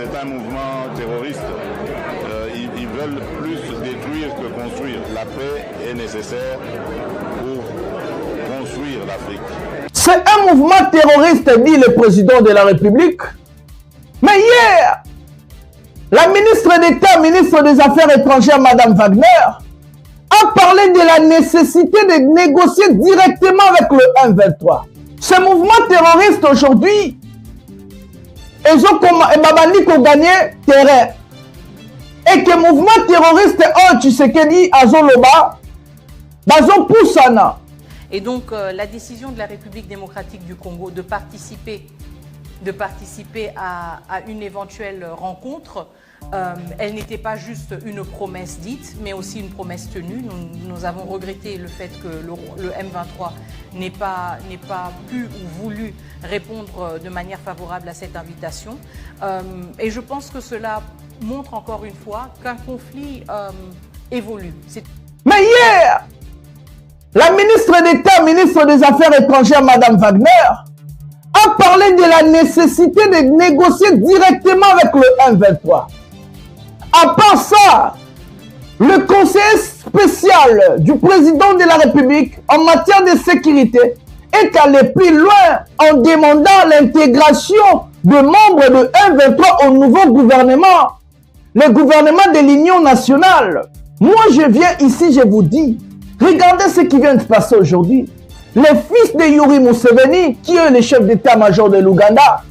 c'est un mouvement terroriste. Ils veulent plus détruire que construire. La paix est nécessaire pour construire l'Afrique. C'est un mouvement terroriste, dit le président de la République. Mais hier, la ministre d'État, ministre des Affaires étrangères, Mme Wagner, a parlé de la nécessité de négocier directement avec le M23. Ce mouvement terroriste aujourd'hui, ils ont gagné terrain. Et que le mouvement terroriste, Tshisekedi, Azoloba, Bazo Poussana. Et donc la décision de la République démocratique du Congo de participer à une éventuelle rencontre, elle n'était pas juste une promesse dite, mais aussi une promesse tenue. Nous avons regretté le fait que le M23 n'ait pas pu ou voulu répondre de manière favorable à cette invitation. Et je pense que cela montre encore une fois qu'un conflit évolue. Mais hier, la ministre d'État, ministre des Affaires étrangères, Mme Wagner, a parlé de la nécessité de négocier directement avec le M23. À part ça, le conseiller spécial du président de la République en matière de sécurité est allé plus loin en demandant l'intégration de membres de M23 au nouveau gouvernement, le gouvernement de l'Union nationale. Moi, je viens ici, je vous dis, regardez ce qui vient de se passer aujourd'hui. Le fils de Yoweri Museveni, qui est le chef d'état-major de l'Ouganda,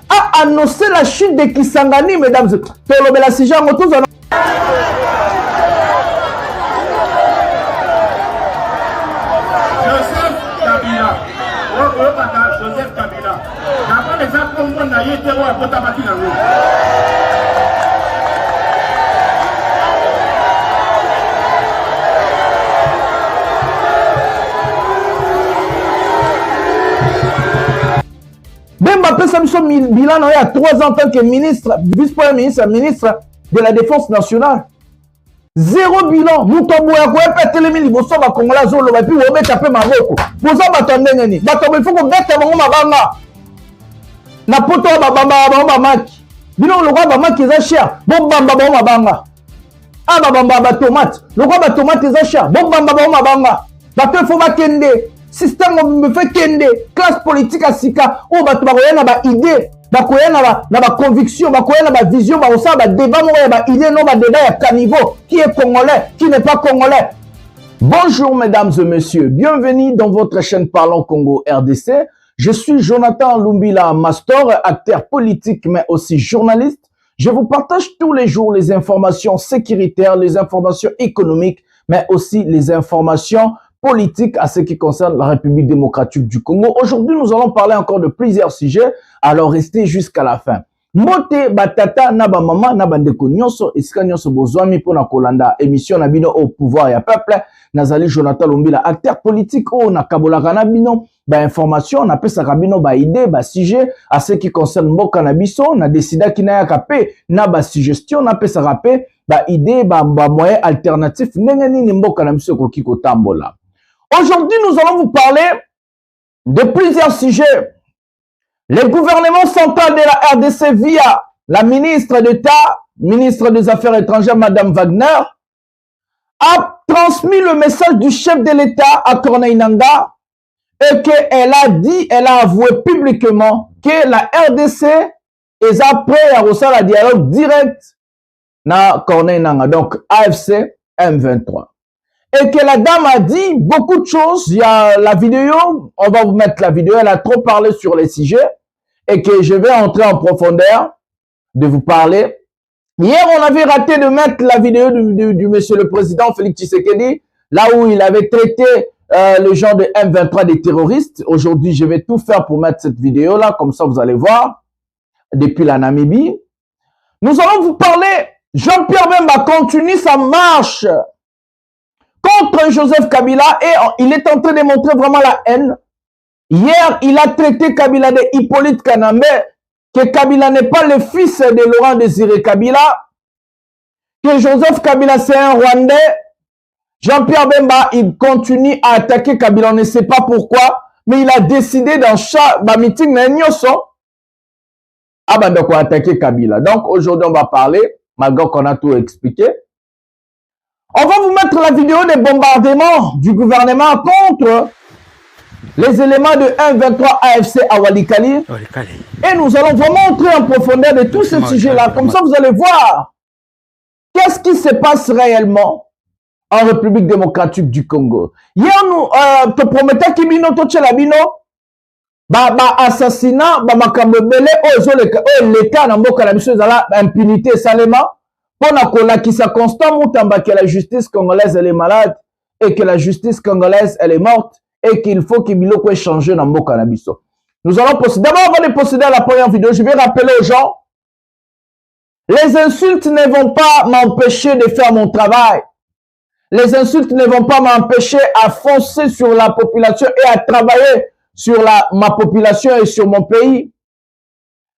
a annoncé la chute de Kisangani, mesdames et messieurs. Joseph Kabila. D'abord, les accompagnants n'aient été à Botabati. Bemba Pessamson Bilan il y a 3 ans en tant que ministre, vice-premier ministre, ministre de la Défense nationale. 0 bilan. Nous sommes à Télémini, nous sommes à Congola, Zolo, et puis on met tapé Maroko. Nous sommes à Tandengani. Il faut qu'on mette un Mabanga. Na poto Bamba Maki. Bilan, le roi Bamba qui est cher. Bon Bamba Mabanga. Ah Bamba tomate. Le roi tomate est cher. Bon Bamba Mabanga. Bateau faut Kende. Système me fait kende, classe politique à Sika, on va trouver na idée, na conviction, na vision, na débat, na idée, non, débat à caniveau, qui est congolais, qui n'est pas congolais. Bonjour mesdames et messieurs, bienvenue dans votre chaîne Parlons Congo RDC. Je suis Jonathan Lumbila Mastor, acteur politique mais aussi journaliste. Je vous partage tous les jours les informations sécuritaires, les informations économiques, mais aussi les informations politique à ce qui concerne la République démocratique du Congo. Aujourd'hui, nous allons parler encore de plusieurs sujets, alors restez jusqu'à la fin. Mote batata na ba mama na bandeko nyonso esika nyonso bozwami pona kolanda émission na bino au pouvoir ya peuple nazali Jonathan Lumbila acteur politique o na kabolaka na bino ba information na pesa bino ba idée ba sujet à ce qui concerne mboka na biso na décida kina ya kapé na ba suggestion na pesa rapé ba idée ba moyen alternatif ndenge nini mboka na biso koki kotambola. Aujourd'hui, nous allons vous parler de plusieurs sujets. Le gouvernement central de la RDC via la ministre d'État, ministre des Affaires étrangères, Mme Wagner, a transmis le message du chef de l'État à Corneille Nangaa et qu'elle a dit, elle a avoué publiquement que la RDC est prête à recevoir un dialogue direct na Corneille Nangaa, donc AFC M23. Et que la dame a dit beaucoup de choses. Il y a la vidéo, on va vous mettre la vidéo, elle a trop parlé sur les sujets et que je vais entrer en profondeur de vous parler. Hier, on avait raté de mettre la vidéo du monsieur le président Félix Tshisekedi, là où il avait traité le genre de M23 des terroristes. Aujourd'hui, je vais tout faire pour mettre cette vidéo-là, comme ça vous allez voir, depuis la Namibie. Nous allons vous parler, Jean-Pierre Bemba continue sa marche contre Joseph Kabila et il est en train de montrer vraiment la haine. Hier, il a traité Kabila de Hippolyte Kanambe, que Kabila n'est pas le fils de Laurent Désiré Kabila, que Joseph Kabila c'est un Rwandais. Jean-Pierre Bemba, il continue à attaquer Kabila, on ne sait pas pourquoi, mais il a décidé dans chaque meeting, Abanda ko attaquer Kabila. Donc aujourd'hui on va parler, malgré qu'on a tout expliqué. On va vous mettre la vidéo des bombardements du gouvernement contre les éléments de 1-23 AFC à Walikali. Et nous allons vraiment entrer en profondeur de tous ces sujets-là. Comme ça, vous allez voir qu'est-ce qui se passe réellement en République démocratique du Congo. Hier, nous te promettons qu'il y a assassinat, l'État n'a pas impunité salement. Pour que ça constant que la justice congolaise elle est malade et que la justice congolaise elle est morte et qu'il faut qu'il y changer dans le cannabis. Nous allons procéder. D'abord, avant de procéder à la première vidéo, je vais rappeler aux gens, les insultes ne vont pas m'empêcher de faire mon travail. Les insultes ne vont pas m'empêcher à foncer sur la population et à travailler sur ma population et sur mon pays.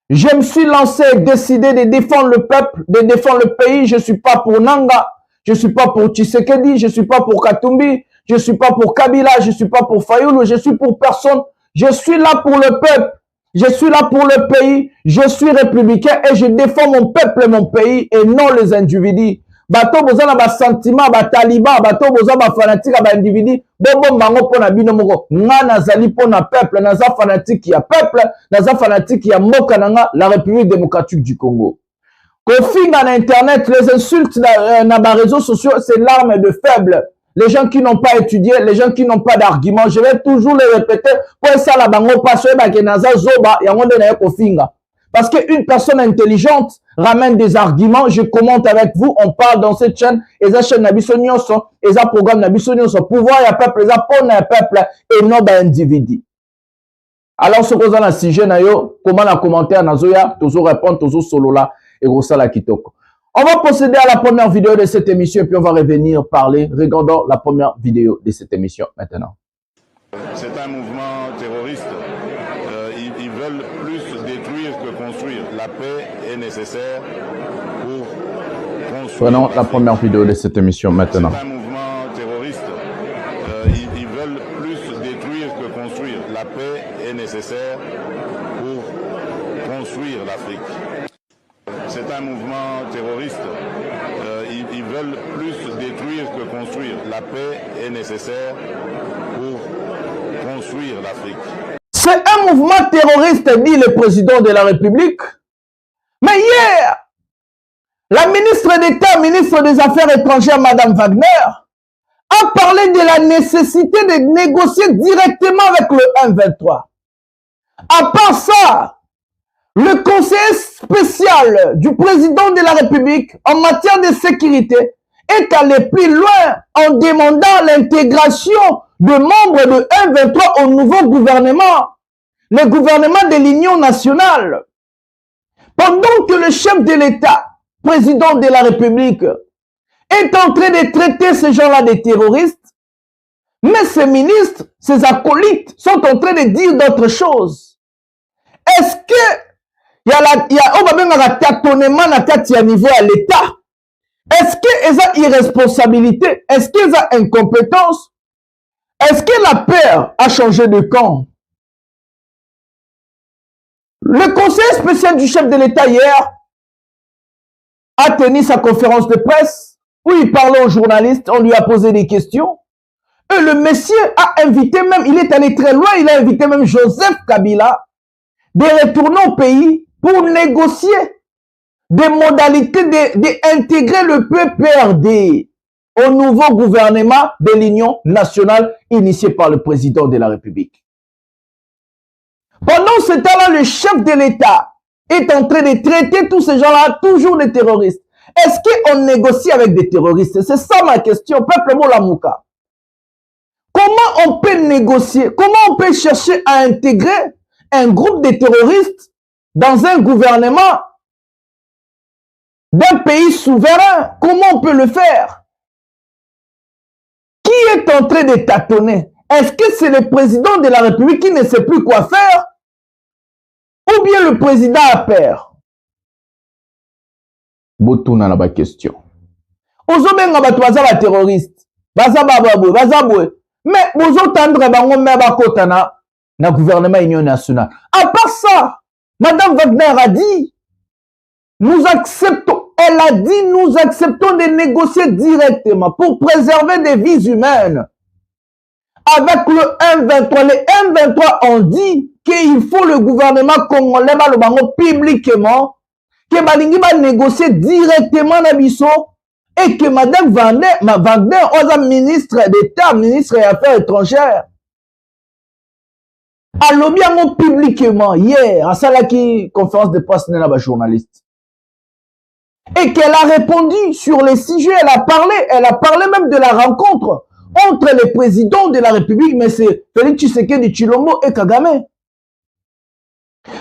Je me suis lancé, décidé de défendre le peuple, de défendre le pays. Je ne suis pas pour Nanga, je ne suis pas pour Tshisekedi, je ne suis pas pour Katumbi, je ne suis pas pour Kabila, je ne suis pas pour Fayoulou, je suis pour personne. Je suis là pour le peuple, je suis là pour le pays, je suis républicain et je défends mon peuple et mon pays et non les individus. Bato boza na ba sentiment ba taliban, bato boza ba fanatique ba individu, bobo bango pona bino moko. Nga nazali pona peuple, naza fanatique ya peuple, naza fanatique ya mboka nanga la République démocratique du Congo. Kofinga na internet, les insultes na ba réseaux sociaux, c'est l'arme de faible. Les gens qui n'ont pas étudié, les gens qui n'ont pas d'arguments, je vais toujours les répéter pour ça la bango passe ba ke naza zoba ya ngonde na kofinga. Parce qu'une personne intelligente ramène des arguments, je commente avec vous, on parle dans cette chaîne, et ça chaîne Nabissonio, et ça programme Nabissonio, pouvoir, il y a peuple, il y a peuple, peuple, et non d'individu. Alors, ce qu'on a dans le sujet, comment la commentaire, Nazoya, toujours répondre, toujours solo là, et Rosala Kitoko. On va procéder à la première vidéo de cette émission, et puis on va revenir parler. Regardons la première vidéo de cette émission maintenant. C'est un mouvement terroriste. Ils veulent plus détruire que construire. La paix est nécessaire pour construire. Prenons la première vidéo de cette émission maintenant. C'est un mouvement terroriste. Ils veulent plus détruire que construire. La paix est nécessaire pour construire l'Afrique. C'est un mouvement terroriste. Ils veulent plus détruire que construire. La paix est nécessaire pour construire l'Afrique. C'est un mouvement terroriste, dit le président de la République. Mais hier, la ministre d'État, ministre des Affaires étrangères, Madame Wagner, a parlé de la nécessité de négocier directement avec le 1-23. À part ça, le conseiller spécial du président de la République en matière de sécurité est allé plus loin en demandant l'intégration de membres de 1-23 au nouveau gouvernement, le gouvernement de l'Union nationale. Pendant que le chef de l'État, président de la République, est en train de traiter ces gens-là des terroristes, mais ces ministres, ces acolytes sont en train de dire d'autres choses. Est-ce que il y a tâtonnement à niveau à l'État? Est-ce qu'il y a irresponsabilité? Est-ce qu'il y a incompétence? Est-ce que la paix a changé de camp? Le conseiller spécial du chef de l'État hier a tenu sa conférence de presse où il parlait aux journalistes, on lui a posé des questions. Et le monsieur a invité même, il est allé très loin, il a invité même Joseph Kabila de retourner au pays pour négocier des modalités d'intégrer le PPRD au nouveau gouvernement de l'Union nationale initié par le président de la République. Pendant ce temps-là, le chef de l'État est en train de traiter tous ces gens-là toujours des terroristes. Est-ce qu'on négocie avec des terroristes? C'est ça ma question, peuple Molamouka. Comment on peut négocier? Comment on peut chercher à intégrer un groupe de terroristes dans un gouvernement d'un pays souverain? Comment on peut le faire? Qui est en train de tâtonner? Est-ce que c'est le président de la République qui ne sait plus quoi faire? Ou bien le président a peur? Botouna na ba question. Ozobenga bato baza ba terroriste. Baza bababwe, baza bwe. Mais bozo tendre bango me bakota na gouvernement Union nationale. À part ça, Madame Wagner a dit, nous acceptons, elle a dit, nous acceptons de négocier directement pour préserver des vies humaines. Avec le M23, les M23 ont dit qu'il faut le gouvernement congolais publiquement, que Balingi va négocier directement na biso et que Madame Wagner, ministre d'État, ministre des Affaires étrangères, a lobby publiquement hier à Salaki, conférence de presse de la journaliste. Et qu'elle a répondu sur les sujets, elle a parlé même de la rencontre entre les présidents de la République, mais c'est Félix Tshisekedi Tshilombo et Kagame.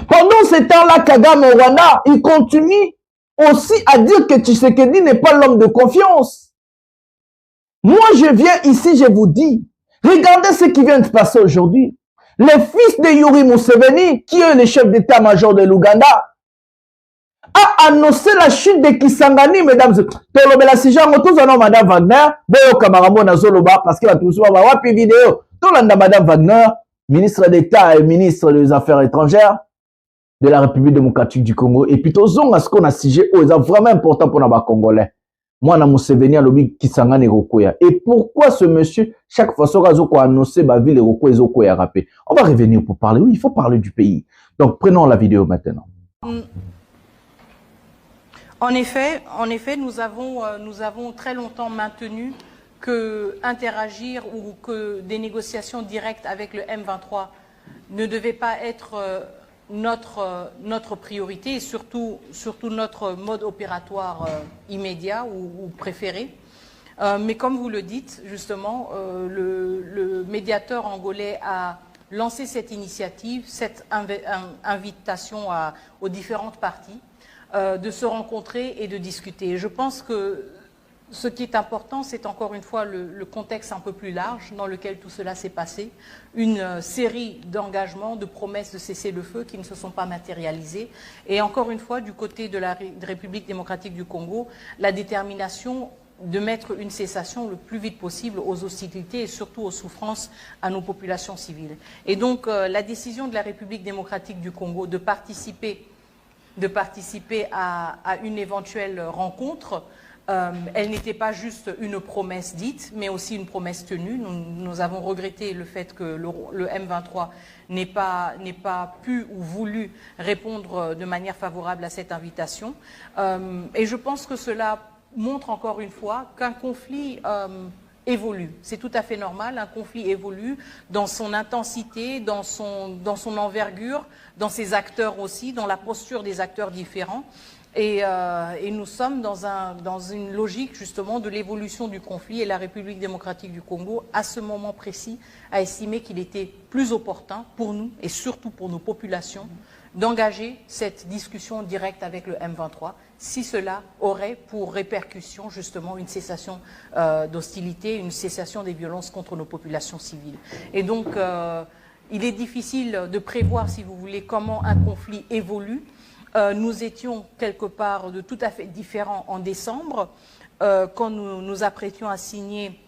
Pendant ce temps-là, Kagame au Rwanda, il continue aussi à dire que Tshisekedi n'est pas l'homme de confiance. Moi, je viens ici, je vous dis, regardez ce qui vient de se passer aujourd'hui. Le fils de Yoweri Museveni, qui est le chef d'état-major de l'Ouganda, a annoncé la chute de Kisangani, mesdames et messieurs. Madame Wagner, parce que la vidéo, Madame Wagner, ministre d'État et ministre des Affaires étrangères de la République démocratique du Congo. Et puis, à ce qu'on a sujet, c'est vraiment important pour les Congolais. Moi, je Museveni à l'objet Kisangani Rokoya. Et pourquoi ce monsieur, chaque fois qu'on a annoncé la ville de Rokoya, Zokoya rappé. On va revenir pour parler. Oui, il faut parler du pays. Donc, prenons la vidéo maintenant. En effet, nous avons très longtemps maintenu que interagir ou que des négociations directes avec le M23 ne devaient pas être notre priorité et surtout notre mode opératoire immédiat ou préféré. Mais comme vous le dites, justement, le médiateur angolais a lancé cette initiative, cette invitation aux différentes parties de se rencontrer et de discuter. Je pense que ce qui est important, c'est encore une fois le contexte un peu plus large dans lequel tout cela s'est passé. Une série d'engagements, de promesses de cessez-le-feu qui ne se sont pas matérialisées. Et encore une fois, du côté de la République démocratique du Congo, la détermination de mettre une cessation le plus vite possible aux hostilités et surtout aux souffrances à nos populations civiles. Et donc, la décision de la République démocratique du Congo de participer à une éventuelle rencontre, elle n'était pas juste une promesse dite, mais aussi une promesse tenue. Nous avons regretté le fait que le M23 n'ait pas pu ou voulu répondre de manière favorable à cette invitation. Et je pense que cela montre encore une fois qu'un conflit évolue. C'est tout à fait normal, un conflit évolue dans son intensité, dans son envergure, dans ses acteurs aussi, dans la posture des acteurs différents. Et nous sommes dans une logique justement de l'évolution du conflit et la République démocratique du Congo, à ce moment précis, a estimé qu'il était plus opportun pour nous et surtout pour nos populations d'engager cette discussion directe avec le M23 si cela aurait pour répercussion justement une cessation d'hostilité, une cessation des violences contre nos populations civiles. Et donc, il est difficile de prévoir, si vous voulez, comment un conflit évolue. Nous étions quelque part de tout à fait différents en décembre, quand nous nous apprêtions à signer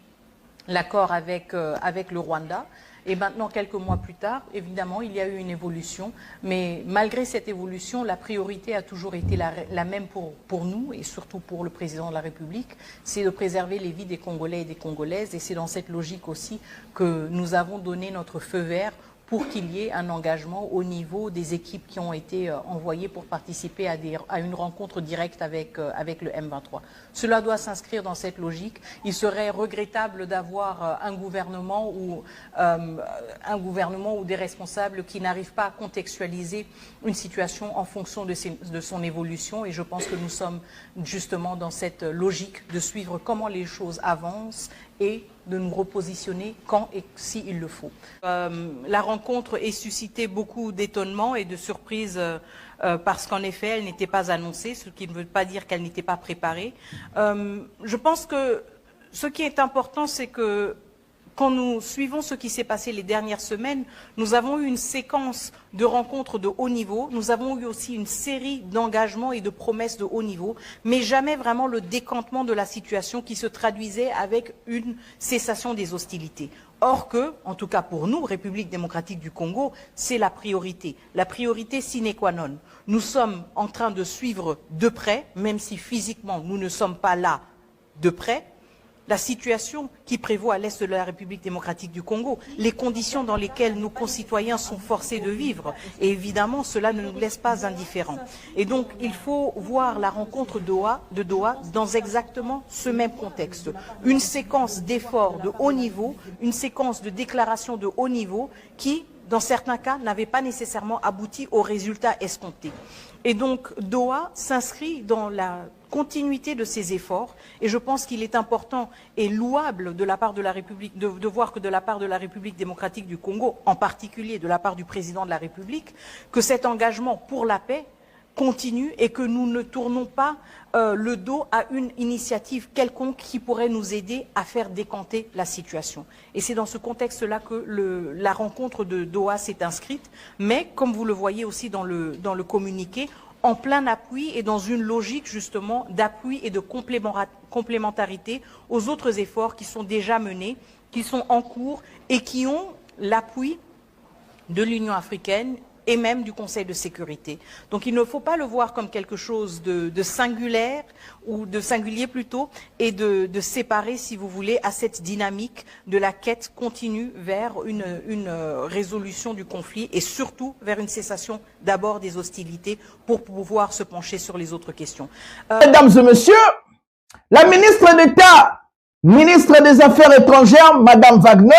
l'accord avec le Rwanda. Et maintenant, quelques mois plus tard, évidemment, il y a eu une évolution. Mais malgré cette évolution, la priorité a toujours été la même pour nous et surtout pour le président de la République. C'est de préserver les vies des Congolais et des Congolaises. Et c'est dans cette logique aussi que nous avons donné notre feu vert pour qu'il y ait un engagement au niveau des équipes qui ont été envoyées pour participer à une rencontre directe avec le M23. Cela doit s'inscrire dans cette logique. Il serait regrettable d'avoir un gouvernement ou des responsables qui n'arrivent pas à contextualiser une situation en fonction de son évolution. Et je pense que nous sommes justement dans cette logique de suivre comment les choses avancent et de nous repositionner quand et s'il le faut. La rencontre ait suscité beaucoup d'étonnement et de surprise parce qu'en effet, elle n'était pas annoncée, ce qui ne veut pas dire qu'elle n'était pas préparée. Je pense que ce qui est important, c'est que quand nous suivons ce qui s'est passé les dernières semaines, nous avons eu une séquence de rencontres de haut niveau, nous avons eu aussi une série d'engagements et de promesses de haut niveau, mais jamais vraiment le décantement de la situation qui se traduisait avec une cessation des hostilités. Or que, en tout cas pour nous, République démocratique du Congo, c'est la priorité sine qua non. Nous sommes en train de suivre de près, même si physiquement nous ne sommes pas là de près, la situation qui prévaut à l'est de la République démocratique du Congo, les conditions dans lesquelles nos concitoyens sont forcés de vivre. Et évidemment, cela ne nous laisse pas indifférents. Et donc, il faut voir la rencontre de Doha dans exactement ce même contexte. Une séquence d'efforts de haut niveau, une séquence de déclarations de haut niveau qui, dans certains cas, n'avait pas nécessairement abouti aux résultats escomptés. Et donc, Doha s'inscrit dans la continuité de ces efforts, et je pense qu'il est important et louable de la part de la République, de voir que de la part de la République démocratique du Congo, en particulier de la part du président de la République, que cet engagement pour la paix continue et que nous ne tournons pas le dos à une initiative quelconque qui pourrait nous aider à faire décanter la situation. Et c'est dans ce contexte-là que la rencontre de Doha s'est inscrite, mais comme vous le voyez aussi dans le communiqué, en plein appui et dans une logique justement d'appui et de complémentarité aux autres efforts qui sont déjà menés, qui sont en cours et qui ont l'appui de l'Union africaine et même du Conseil de sécurité. Donc il ne faut pas le voir comme quelque chose de singulaire, ou de singulier plutôt, et de séparer, si vous voulez, à cette dynamique de la quête continue vers une résolution du conflit et surtout vers une cessation d'abord des hostilités pour pouvoir se pencher sur les autres questions. Mesdames et messieurs, la ministre d'État, ministre des Affaires étrangères, Madame Wagner,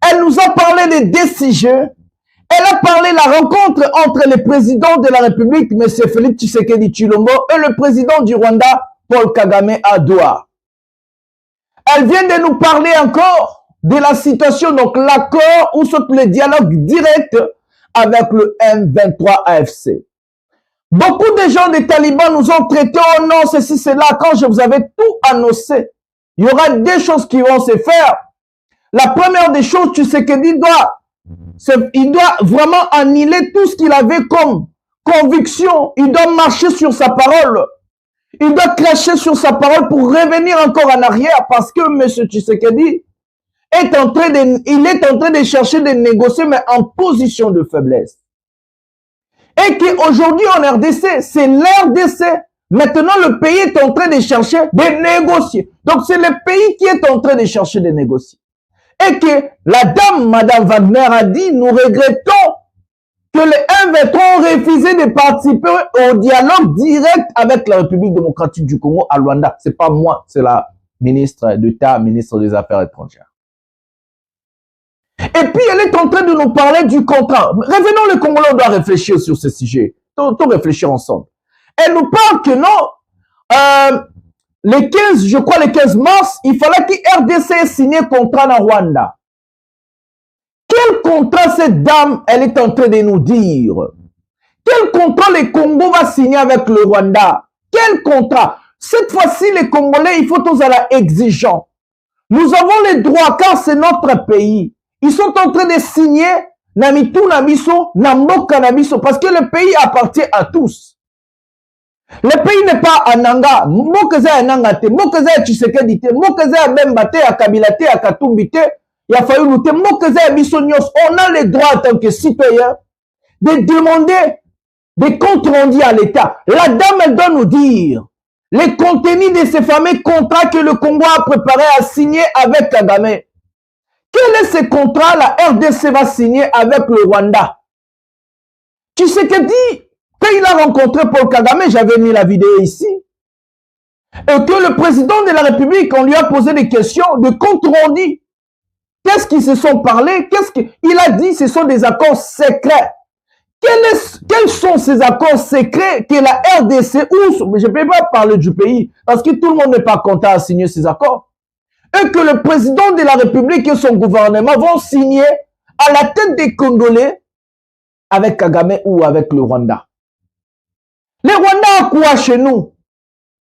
elle nous a parlé des décisions. Elle a parlé de la rencontre entre le président de la République, M. Félix Tshisekedi Tshilombo, et le président du Rwanda, Paul Kagame, à Doha. Elle vient de nous parler encore de la situation, donc l'accord ou surtout le dialogue direct avec le M23 AFC. Beaucoup de gens des talibans nous ont traités, oh non, ceci, cela, quand je vous avais tout annoncé. Il y aura des choses qui vont se faire. La première des choses, Tshisekedi il doit vraiment annihiler tout ce qu'il avait comme conviction. Il doit marcher sur sa parole. Il doit cracher sur sa parole pour revenir encore en arrière parce que M. Tshisekedi est en train de chercher de négocier, mais en position de faiblesse. Et qu'aujourd'hui en RDC, c'est l'RDC. Maintenant, le pays est en train de chercher de négocier. Donc, c'est le pays qui est en train de chercher de négocier. Et que la dame, Madame Wagner, a dit, nous regrettons que les M23 ont refusé de participer au dialogue direct avec la République démocratique du Congo à Luanda. C'est pas moi, c'est la ministre d'État, ministre des Affaires étrangères. Et puis, elle est en train de nous parler du contrat. Revenons, le Congolais, on doit réfléchir sur ce sujet. Tout réfléchir ensemble. Elle nous parle que non, le 15, je crois le 15 mars, il fallait que RDC ait signé contrat dans Rwanda. Quel contrat cette dame, elle est en train de nous dire? Quel contrat le Congo va signer avec le Rwanda? Quel contrat? Cette fois-ci, les Congolais, il faut tous être exigeants. Nous avons les droits car c'est notre pays. Ils sont en train de signer Namitu Nabiso, Namboka Nabiso, parce que le pays appartient à tous. Le pays n'est pas à Nanga. Mokeza à Nanga te, Mokeza à Tshisekedi te, Mokeza à Bemba te, à Kabila te, à Katumbi te, à Fayoulou te, Mokeza à Bissonios. On a le droit en tant que citoyen de demander des comptes rendus à l'État. La dame, elle doit nous dire les contenus de ces fameux contrats que le Congo a préparé à signer avec Kagame. Quel est ce contrat la RDC va signer avec le Rwanda? Tshisekedi, quand il a rencontré Paul Kagame, j'avais mis la vidéo ici, et que le président de la République, on lui a posé des questions de compte rendu. Qu'est-ce qu'ils se sont parlé? Qu'est-ce qu'il a dit? Ce sont des accords secrets. Quels sont ces accords secrets que la RDC, ou je ne peux pas parler du pays, parce que tout le monde n'est pas content à signer ces accords, et que le président de la République et son gouvernement vont signer à la tête des Congolais avec Kagame ou avec le Rwanda. Les Rwandais a quoi chez nous?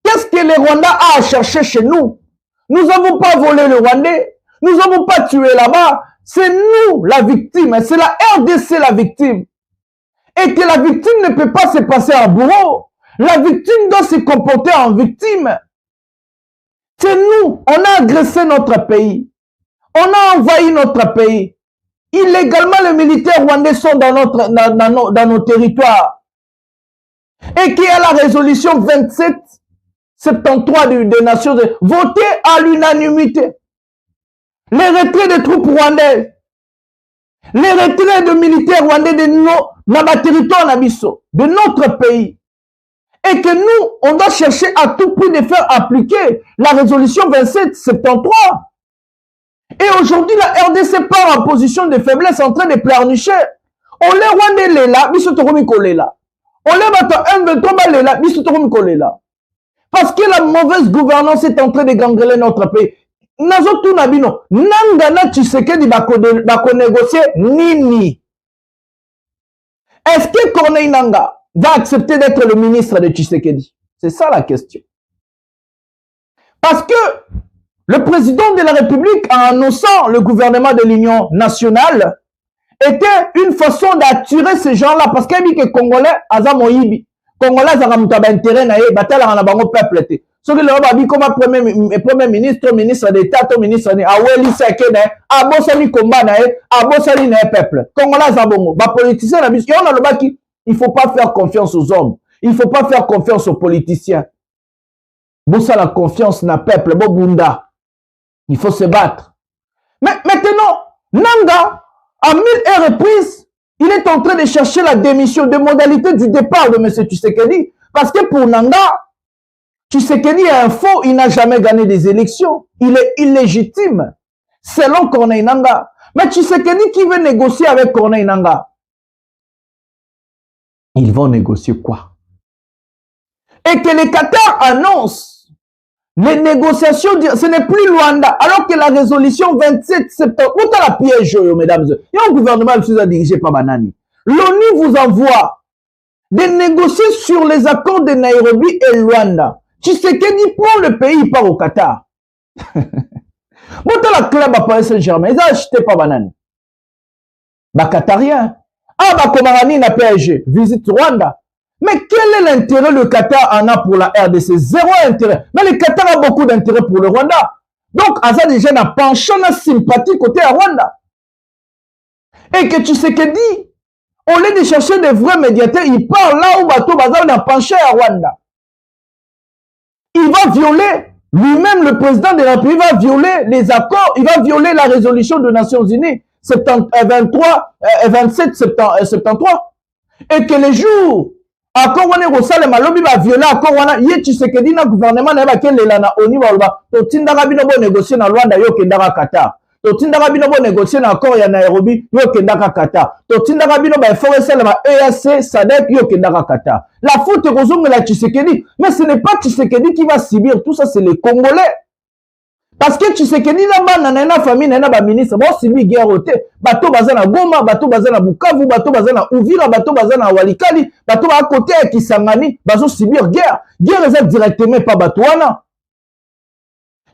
Qu'est-ce que les Rwandais a à chercher chez nous? Nous n'avons pas volé le Rwandais. Nous n'avons pas tué là-bas. C'est nous la victime. C'est la RDC la victime. Et que la victime ne peut pas se passer en bourreau. La victime doit se comporter en victime. C'est nous. On a agressé notre pays. On a envahi notre pays. Illégalement, les militaires rwandais sont dans nos territoires. Et qu'il y a la résolution 2773 des Nations Unies, votée à l'unanimité. Les retraits des troupes rwandaises, les retraits de militaires rwandais de nos territoires de notre pays. Et que nous, on doit chercher à tout prix de faire appliquer la résolution 2773. Et aujourd'hui, la RDC part en position de faiblesse en train de pleurnicher. On les Rwandais les là, on les bateaux 1, 2, 3 les là, parce que la mauvaise gouvernance est en train de gangréner notre pays. Nazo tunabino, nangana Tshisekedi bako négocier nini. Est-ce que Corneille Nangaa va accepter d'être le ministre de Tshisekedi? C'est ça la question. Parce que le président de la République, en annonçant le gouvernement de l'Union nationale, était une façon d'attirer ces gens-là. Parce qu'il y a des Congolais, Azamoïbi. Congolais, Azamoïbi, intérêt, Batala, Anabango, peuple. Ce que le dit comme premier ministre, ministre d'État, ministre d'État, Aweli Sekene, Abosani Komba, Abosani peuple. Congolais, Azabongo, politicien, il ne faut pas faire confiance aux hommes. Il ne faut pas faire confiance aux politiciens. Bossa la confiance na peuple, Bobunda. Il faut se battre. Mais maintenant, Nangaa, à 1000 reprises, il est en train de chercher la démission, des modalités du départ de M. Tshisekedi. Parce que pour Nangaa, Tshisekedi est un faux, il n'a jamais gagné des élections. Il est illégitime, selon Corneille Nangaa. Mais Tshisekedi qui veut négocier avec Corneille Nangaa, ils vont négocier quoi? Et que les Qatar annoncent les négociations, ce n'est plus Luanda, alors que la résolution 27 septembre, où est la piège, mesdames? Il y a un gouvernement qui est dirigé par Banani. L'ONU vous envoie de négocier sur les accords de Nairobi et Luanda. Tshisekedi prend le pays, il part au Qatar. Où est la club à Paris Saint-Germain? Ils ont acheté par Banani. Qatarien. Ah, Komarani n'a PSG. Visite Rwanda. Mais quel est l'intérêt le Qatar en a pour la RDC? Zéro intérêt. Mais le Qatar a beaucoup d'intérêt pour le Rwanda. Donc, Asa déjà n'a penchant la sympathie côté à Rwanda. Et que tu sais que dit, au lieu de chercher des vrais médiateurs, il part là où Bateau Bazar n'a penché à Rwanda. Il va violer, lui-même le président de la République, il va violer les accords, il va violer la résolution des Nations Unies 27 73. Et que les jours, encore on est au Salem, lobby va violer encore on a yé Tshisekedi na gouvernement na ba kelela na oni ba to tindaka bino bo négocier na Rwanda yo kendaka Qatar. To tindaka bino bo négocier na accord ya Nairobi yo kendaka Qatar. To tindaka bino ba forcer ma EAC SADC yo kendaka Qatar. La faute est aux la Tshisekedi, mais ce n'est pas Tshisekedi qui va subir tout ça, c'est les Congolais. Parce que Tshisekedi na na famille na ba ministre bon sibi guerre ote bato bazana Goma, bato bazana Bukavu, bato bazana Uvira, bato bazana Walikali, bato ba côté ya Kisangani bazo subir guerre est directement pas bato wana.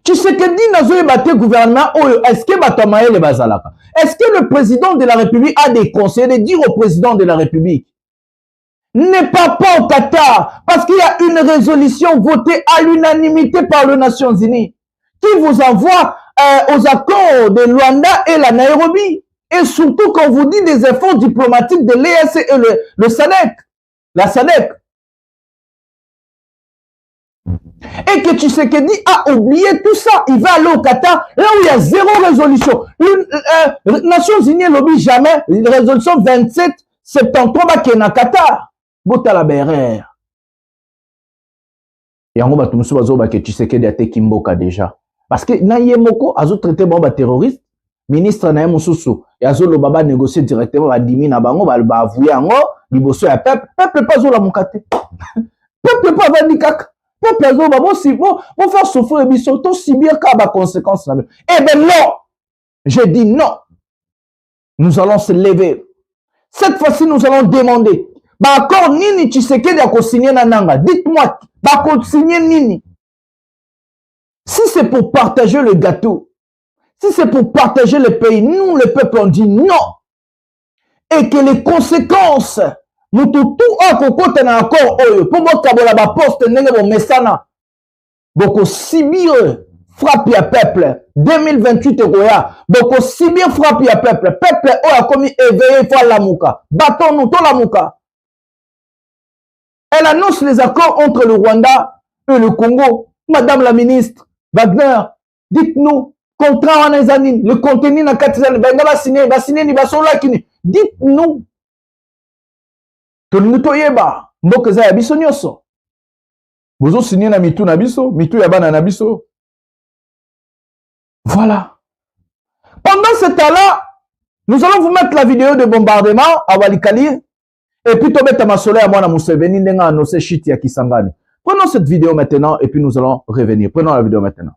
Tshisekedi nazo yebate gouvernement oyo est-ce que bato maele bazalaka? Est-ce que le président de la République a des conseils de dire au président de la République n'est pas au Qatar parce qu'il y a une résolution votée à l'unanimité par les Nations Unies qui vous envoie aux accords de Luanda et la Nairobi. Et surtout quand vous dit des efforts diplomatiques de l'EAC et le SADC, la SADC. Et que Tshisekedi a oublié tout ça. Il va aller au Qatar, là où il y a zéro résolution. Les Nations Unies n'obligent jamais la résolution 27 73 qui est au Qatar. Bota la BRR. Et en gros, tout le monde va que Tshisekedi a été Kimboka déjà. Parce que Nayemoko a traité bon terroriste, ministre Nayemoussou, et a baba négocier directement à Dimi na bango, va avouer en haut, liboso ya peuple pas zo la mokate. Peuple pas va ni kaka. Peuple zo babo si bon faire souffrir et bisoto subir ka ba conséquences. Eh ben non. Je dis non. Nous allons se lever. Cette fois-ci nous allons demander ba accord nini Tshisekedi a co-signé na Nanga. Dites-moi, ba co-signé nini? Si c'est pour partager le gâteau, si c'est pour partager le pays, nous, le peuple, on dit non. Et que les conséquences, nous tout en côté n'a encore pour moi kabola ba poste nenge bo mesana. Boko sibir frappe ya peuple 2028 ekoya boko si bien frappe ya peuple oyo akomi éveillé fo alamuka battons-nous tolamuka. Elle annonce les accords entre le Rwanda et le Congo. Madame la ministre Wagner, dites-nous contrat wana eza nini, le contenu na kati ezali banga basigné ni basololaki ni, dites-nous tolingi toyeba mboka eza ya biso nyonso bozosigné na mitu na biso, mitu ya bana na biso. Voilà. Pendant ce temps-là, nous allons vous mettre la vidéo de bombardement à Walikali et puis Tobeta Masole à Mwana Museveni n'enga annoncé shit ya Kisangani. Prenons cette vidéo maintenant et puis nous allons revenir. Prenons la vidéo maintenant.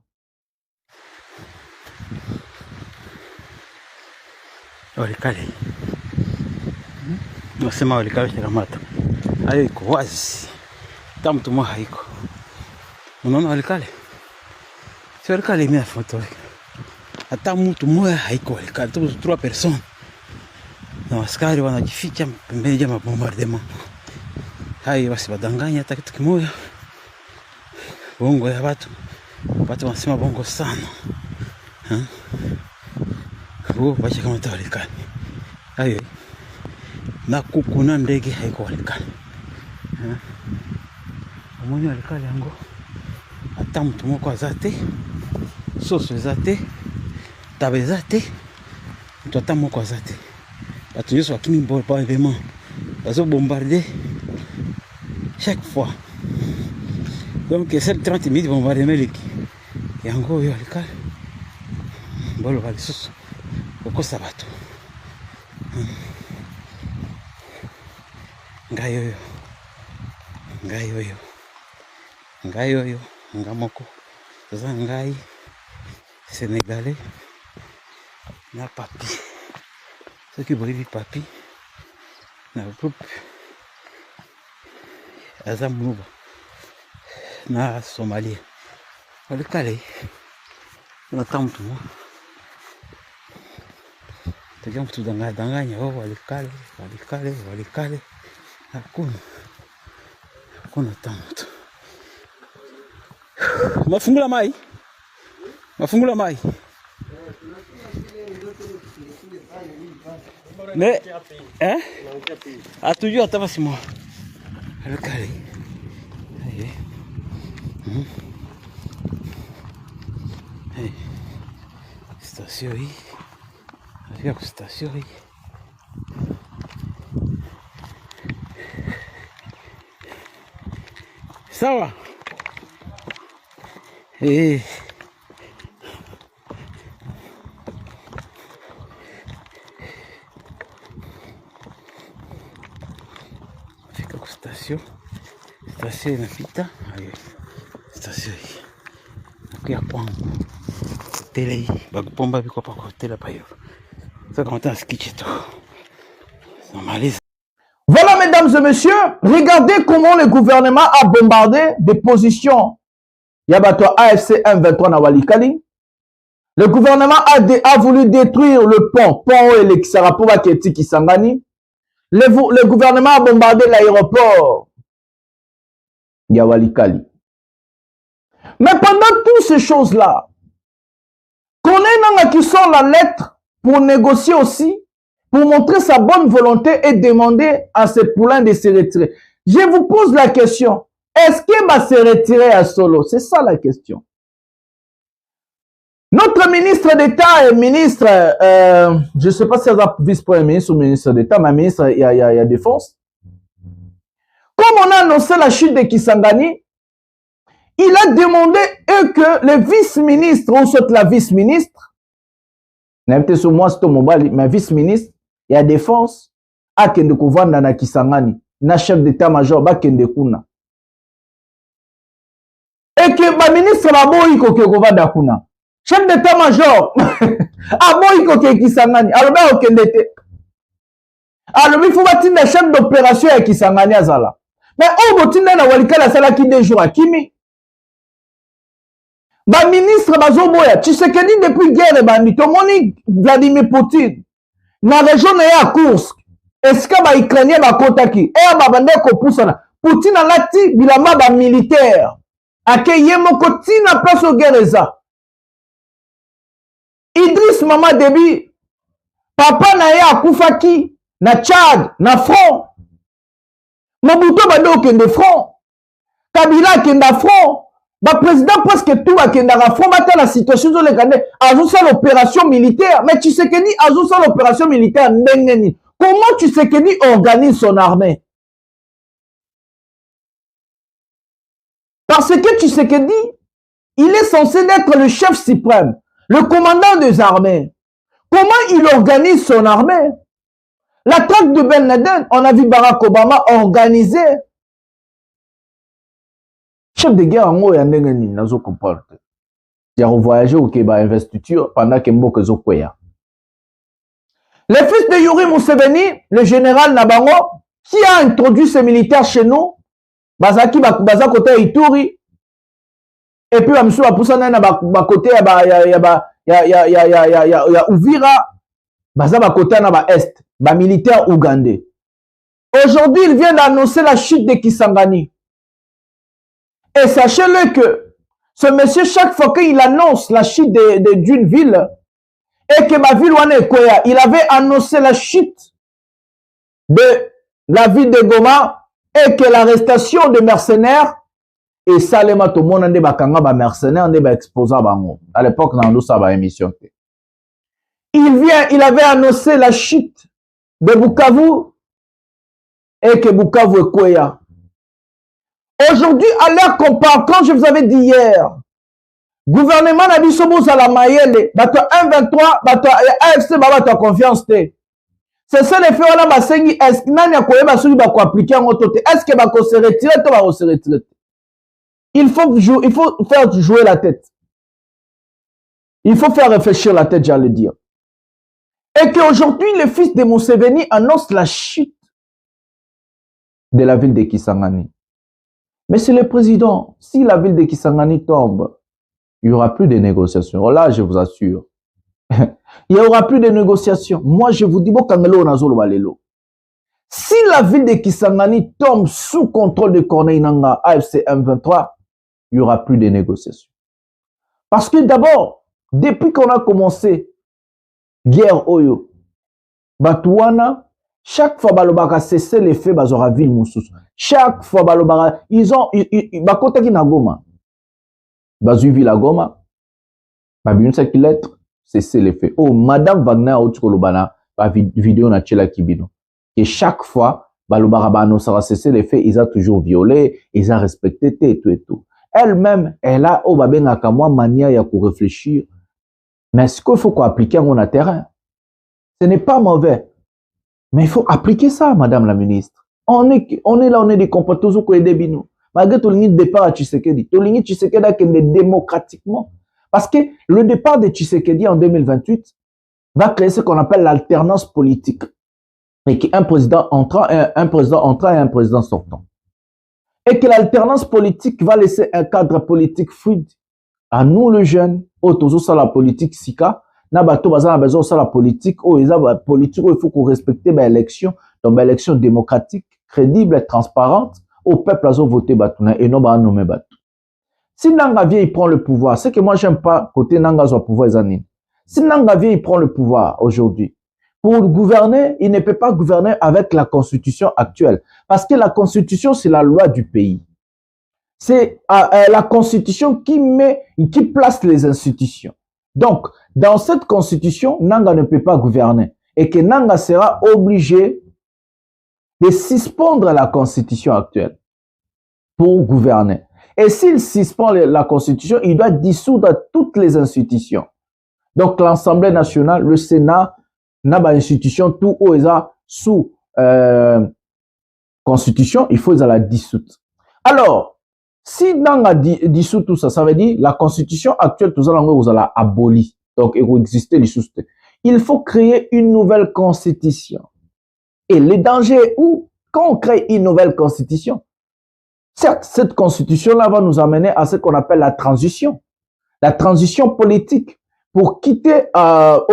Walikali. Nasema Walikali shikamata. Hayo iko wazi. Tamu tumo haiko. Unaona Walikali? Si Walikali mimi afoto. Hata mtu mmoja haiko Walikali. Tuko 3 personnes. Na askari wanajificha pembeni ya mabombardement. Hayo basi badanganya hata kitu kimoja. Bongo ya watu wanasema bongo sana. Bacha kama Walikali. Hayo na kuku na ndege haiko Walikali. Omoni Walikali yango ata mtu moko azate soso ezate tabe ezate mtu ata moko azate batu nyonso bakimi pas événement bazo bombarder chaque fois donc c'est 30 minutes bombardement leki yango yo Walikali bolo balisusu okosa batu ngayo ngamoko za ngai sénégalais na papi ce qui brille papi na groupe azamuba na Somalie Walikali na tamtu tajam tu danganya Walikali hakuna tamtu. Mafungula mai. Mais atujua hata basi mwa. Walikali. Station hii. Afika kwa station hii. Sawa. Fika kwa station inapita. Station hii. Nakia kwangu. Hoteli hii. Bagupomba biko pa hoteli pa hiyo. Sasa kama tasikiche tu. Normalize. Voilà, mesdames et messieurs, regardez comment le gouvernement a bombardé des positions. Yabato AFC M23 na Walikali. Le gouvernement a voulu détruire le pont et Sarapova Keti Kisangani. Le gouvernement a bombardé l'aéroport ya Walikali. Mais pendant toutes ces choses-là, qu'on ait qui sort la lettre pour négocier aussi, pour montrer sa bonne volonté et demander à ses poulains de se retirer. Je vous pose la question, est-ce qu'il va se retirer à Solo? C'est ça la question. Notre ministre d'État et ministre, je ne sais pas si c'est vice-premier ministre ou ministre d'État, mais ministre, il y a défense. Comme on a annoncé la chute de Kisangani, il a demandé que le vice-ministre, ou soit la vice-ministre, n'importe sur moi, c'est mobile, mais vice-ministre, il y a défense, a kende kovanda na Kisangani, na chef d'état-major, ba kende kuna. Et que ba ministre ba boyi ko ke kovanda kuna. Chef d'état-major, a boyi ko ke Kisangani, aloba o kende te. Alobi faut batinda chef d'opération ya Kisangani azala. Mais o botinda na Walikali sala ki 2 jours akimi. Ba ministre bazoboya, Tshisekedi depuis guerre bandi, tomoni Vladimir Poutine. Na région ya Kursk, est-ce que ba Ukrainien ba kotaki? E ba bande ko pusana. Poutine alati bilamba ba militaire. Ake yemo ko tina place au guerre eza. Idriss Mama Déby, papa na ye akufaki na Tchad, na front. Mobutu bado kende front. Kabila kenda front. Ba président presque tout a kenda front. Bata la situation zo le kande. Azo sa l'opération militaire. Mais Tshisekedi azo sa l'opération militaire ndengeni. Comment Tshisekedi organise son armée? Parce que Tshisekedi, il est censé être le chef suprême, le commandant des armées. Comment il organise son armée? La traque de Ben Laden, on a vu Barack Obama organiser. Chef de guerre, en haut, il y a un peu comprendre. Il y a voyagé au Québec investiture pendant que Mboke Zokwea. Le fils de Yuri Museveni, le général Nabango, qui a introduit ses militaires chez nous, Bazaki Bazakote Ituri, et puis Amsou Apoussana Bakote ya Uvira, Bazakote na Est, ba militaire ougandais. Aujourd'hui, il vient d'annoncer la chute de Kisangani. Et sachez-le que ce monsieur, chaque fois qu'il annonce la chute d'une ville, et que ma ville Koya, il avait annoncé la chute de la ville de Goma et que l'arrestation de mercenaires et Salema tout le monde ande bakanga ba mercenaires ande ba exposa bango. À l'époque dans nous ça ba émission. Il avait annoncé la chute de Bukavu et que Bukavu est Koya. Aujourd'hui, à l'heure qu'on parle, quand je vous avais dit hier, gouvernement n'a dit à la Mayele, bato 1-23, bato AFC, bato confiance. C'est ça les faits, on a basengi, est-ce que nani a koye basuri bako appliquer en autoté, est-ce que bako se retirer, to bako se retirer. Il faut faire jouer la tête. Il faut faire réfléchir la tête, j'allais dire. Et qu'aujourd'hui, le fils de Museveni annonce la chute de la ville de Kisangani. Mais c'est le président. Si la ville de Kisangani tombe, il n'y aura plus de négociations. Là, je vous assure. Il n'y aura plus de négociations. Moi, je vous dis, si la ville de Kisangani tombe sous contrôle de Corneille Nangaa, AFC M23, il n'y aura plus de négociations. Parce que d'abord, depuis qu'on a commencé guerre Oyo, Batouana, chaque fois balobaka cessé les faits bazora ville Moussous. Chaque fois balobaka ils ont bakota ki na Goma. Bazuivi la Goma. Babine sa ki lettre cessé les faits. Oh madame Wagner otukolobana ba vidéo na tchela kibino. Et chaque fois balobaka ba no sera cessé les faits, ils ont toujours violé, ils ont respecté tout et tout. Elle-même elle a oh babengaka moi mania ya ko réfléchir. Mais est-ce qu'il faut qu'on applique en terrain? Ce n'est pas mauvais. Mais il faut appliquer ça, madame la ministre. On est là, on est des comportements qui aident bien. Malgré tout le départ à Tshisekedi. Tout le Tshisekedi a été démocratiquement. Parce que le départ de Tshisekedi en 2028 va créer ce qu'on appelle l'alternance politique. Et qu'un président entrant, un président sortant. Et que l'alternance politique va laisser un cadre politique fluide. À nous, les jeunes, autour de la politique SICA, na bato baza na besoin de la politique ou ils ont politique il faut qu'on respecte l'élection donc l'élection démocratique crédible et transparente au peuple a voté batuna et non ba nommer bato. Si Nanga vient il prend le pouvoir, c'est que moi j'aime pas côté Nanga soit pouvoir zanine. Si Nanga vient il prend le pouvoir aujourd'hui pour gouverner, il ne peut pas gouverner avec la constitution actuelle parce que la constitution c'est la loi du pays. C'est la constitution qui place les institutions. Donc, dans cette constitution, Nanga ne peut pas gouverner et que Nanga sera obligé de suspendre la constitution actuelle pour gouverner. Et s'il suspend la constitution, il doit dissoudre toutes les institutions. Donc, l'Assemblée nationale, le Sénat, n'a pas institution, tout sous constitution, il faut la dissoudre. Alors, si Nanga dissout tout ça, ça veut dire la constitution actuelle, tout ça, vous allez abolir. Donc, il va exister les sous. Il faut créer une nouvelle constitution. Et le danger est où? Quand on crée une nouvelle constitution, certes, cette constitution-là va nous amener à ce qu'on appelle la transition politique pour quitter à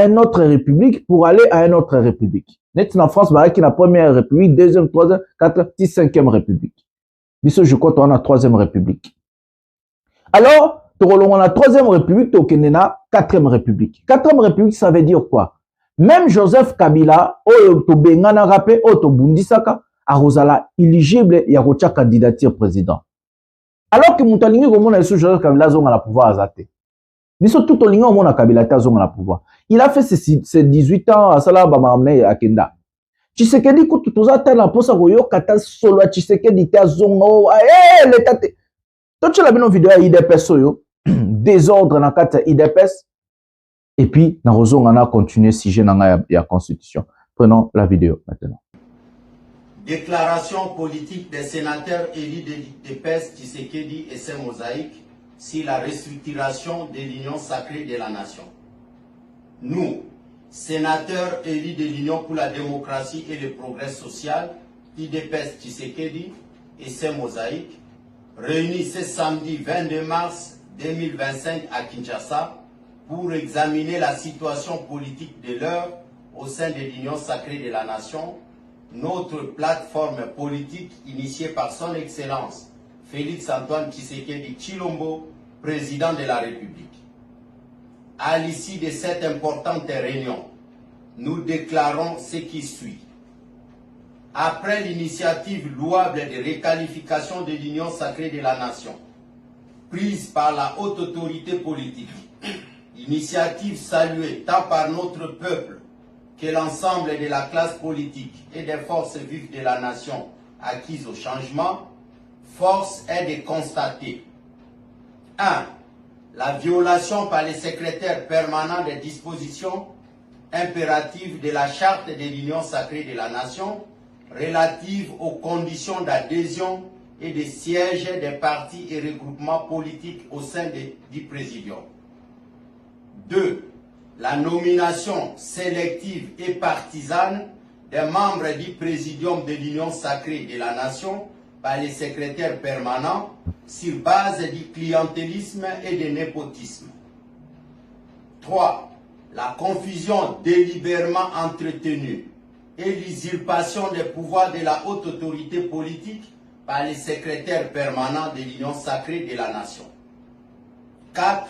une autre république pour aller à une autre république. Net en France, qui est la première république, deuxième, troisième, quatrième, cinquième république. Biso, je crois qu'on a la troisième république. Alors, on a 3e République, on a 4e République. 4e République, ça veut dire quoi? Même Joseph Kabila, to bengana rapé, to bundisaka, a rosala éligible et a rocha candidature président. Alors que Moutalingi, comme on a Joseph Kabila, on a la pouvoir azate. Mais surtout, tout le monde a Kabila, on a la pouvoir. Il a fait ses 18 ans à Salaba Mamne à Kenda. Tshisekedi, quand tu as fait la pose à Royo, Kata solo, Tshisekedi, Tazongo, l'état. Donc, tu as vu une vidéo à IDPS, désordre dans la IDPS. Et puis, on a continué si j'ai la constitution. Prenons la vidéo maintenant. Déclaration politique des sénateurs élus de l'IDPS, Tshisekedi et ses mosaïques sur la restructuration de l'Union sacrée de la nation. Nous, sénateurs élus de l'Union pour la démocratie et le progrès social, IDPS Tshisekedi et ses mosaïques, réunis ce samedi 22 mars 2025 à Kinshasa pour examiner la situation politique de l'heure au sein de l'Union sacrée de la nation, notre plateforme politique initiée par son Excellence Félix Antoine Tshisekedi Tshilombo, président de la République. À l'issue de cette importante réunion, nous déclarons ce qui suit. Après l'initiative louable de requalification de l'Union sacrée de la nation, prise par la haute autorité politique, initiative saluée tant par notre peuple que l'ensemble de la classe politique et des forces vives de la nation acquises au changement, force est de constater 1. La violation par les secrétaires permanents des dispositions impératives de la charte de l'Union sacrée de la nation relative aux conditions d'adhésion et de siège des partis et regroupements politiques au sein du Présidium. 2. La nomination sélective et partisane des membres du Présidium de l'Union sacrée de la nation par les secrétaires permanents sur base du clientélisme et du népotisme. 3. La confusion délibérément entretenue et l'usurpation des pouvoirs de la haute autorité politique par les secrétaires permanents de l'Union sacrée de la nation. 4.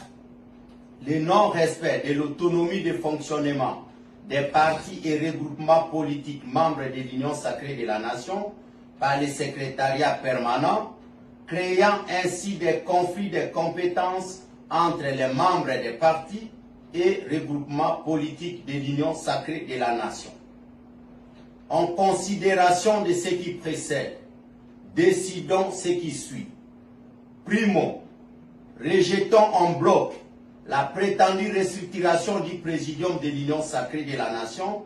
Le non-respect de l'autonomie de fonctionnement des partis et regroupements politiques membres de l'Union sacrée de la nation par les secrétariats permanents, créant ainsi des conflits de compétences entre les membres des partis et regroupements politiques de l'Union sacrée de la nation. En considération de ce qui précède, décidons ce qui suit. Primo, rejetons en bloc la prétendue restructuration du Présidium de l'Union sacrée de la nation,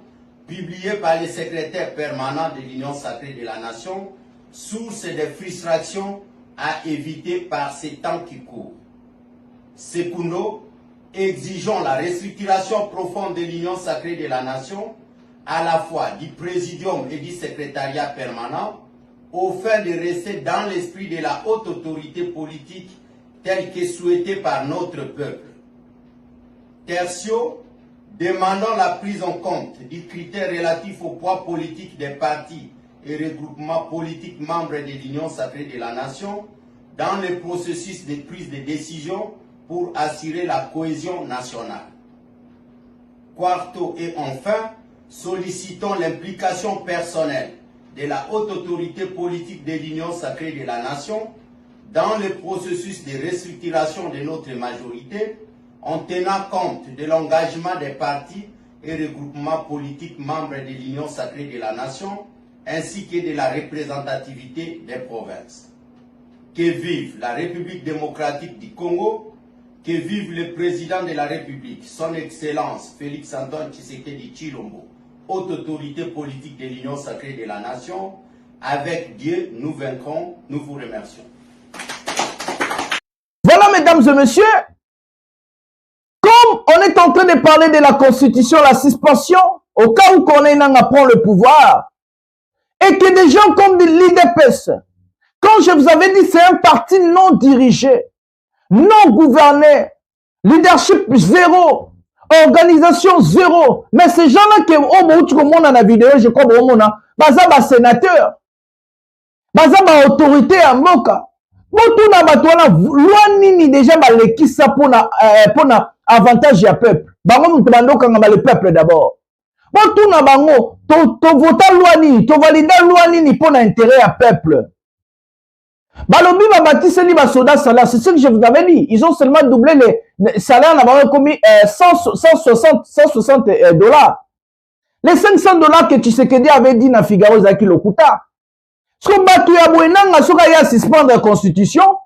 publiée par les secrétaires permanents de l'Union sacrée de la nation, source de frustration à éviter par ces temps qui courent. Secundo, exigeons la restructuration profonde de l'Union sacrée de la nation, à la fois du Présidium et du secrétariat permanent, au fin de rester dans l'esprit de la haute autorité politique telle que souhaitée par notre peuple. Tertio, demandons la prise en compte du critère relatif au poids politique des partis et regroupements politiques membres de l'Union sacrée de la nation dans le processus de prise de décision pour assurer la cohésion nationale. Quarto et enfin, sollicitons l'implication personnelle de la haute autorité politique de l'Union sacrée de la nation dans le processus de restructuration de notre majorité en tenant compte de l'engagement des partis et regroupements politiques membres de l'Union sacrée de la nation ainsi que de la représentativité des provinces. Que vive la République démocratique du Congo, que vive le président de la République, son Excellence Félix Antoine Tshisekedi Tshilombo, haute autorité politique de l'Union sacrée de la nation. Avec Dieu, nous vaincrons. Nous vous remercions. Voilà, mesdames et messieurs, comme on est en train de parler de la Constitution, la suspension, au cas où Corneille prend le pouvoir, et que des gens comme l'IDPS, quand je vous avais dit c'est un parti non dirigé, non gouverné, leadership zéro, organisation zéro, mais ces gens-là qui ont dans la vidéo, je crois, baza ba sénateur, baza ba autorité à Moka, botuna bato wana loi nini déjà balekisa pona avantage ya peuple bango mutu bandokanga ba le peuple d'abord botuna bango tovota loi nini tovalida loi nini pona intérêt ya peuple balobi babatiseli basoda salaire c'est ce que je vous avais dit ils ont seulement doublé les salaires na bango commis 160 dollars les 500 dollars que Tshisekedi avait dit na Figaro ezalaki lokuta. Ce que bato ya bwenanga soka ya suspendre la constitution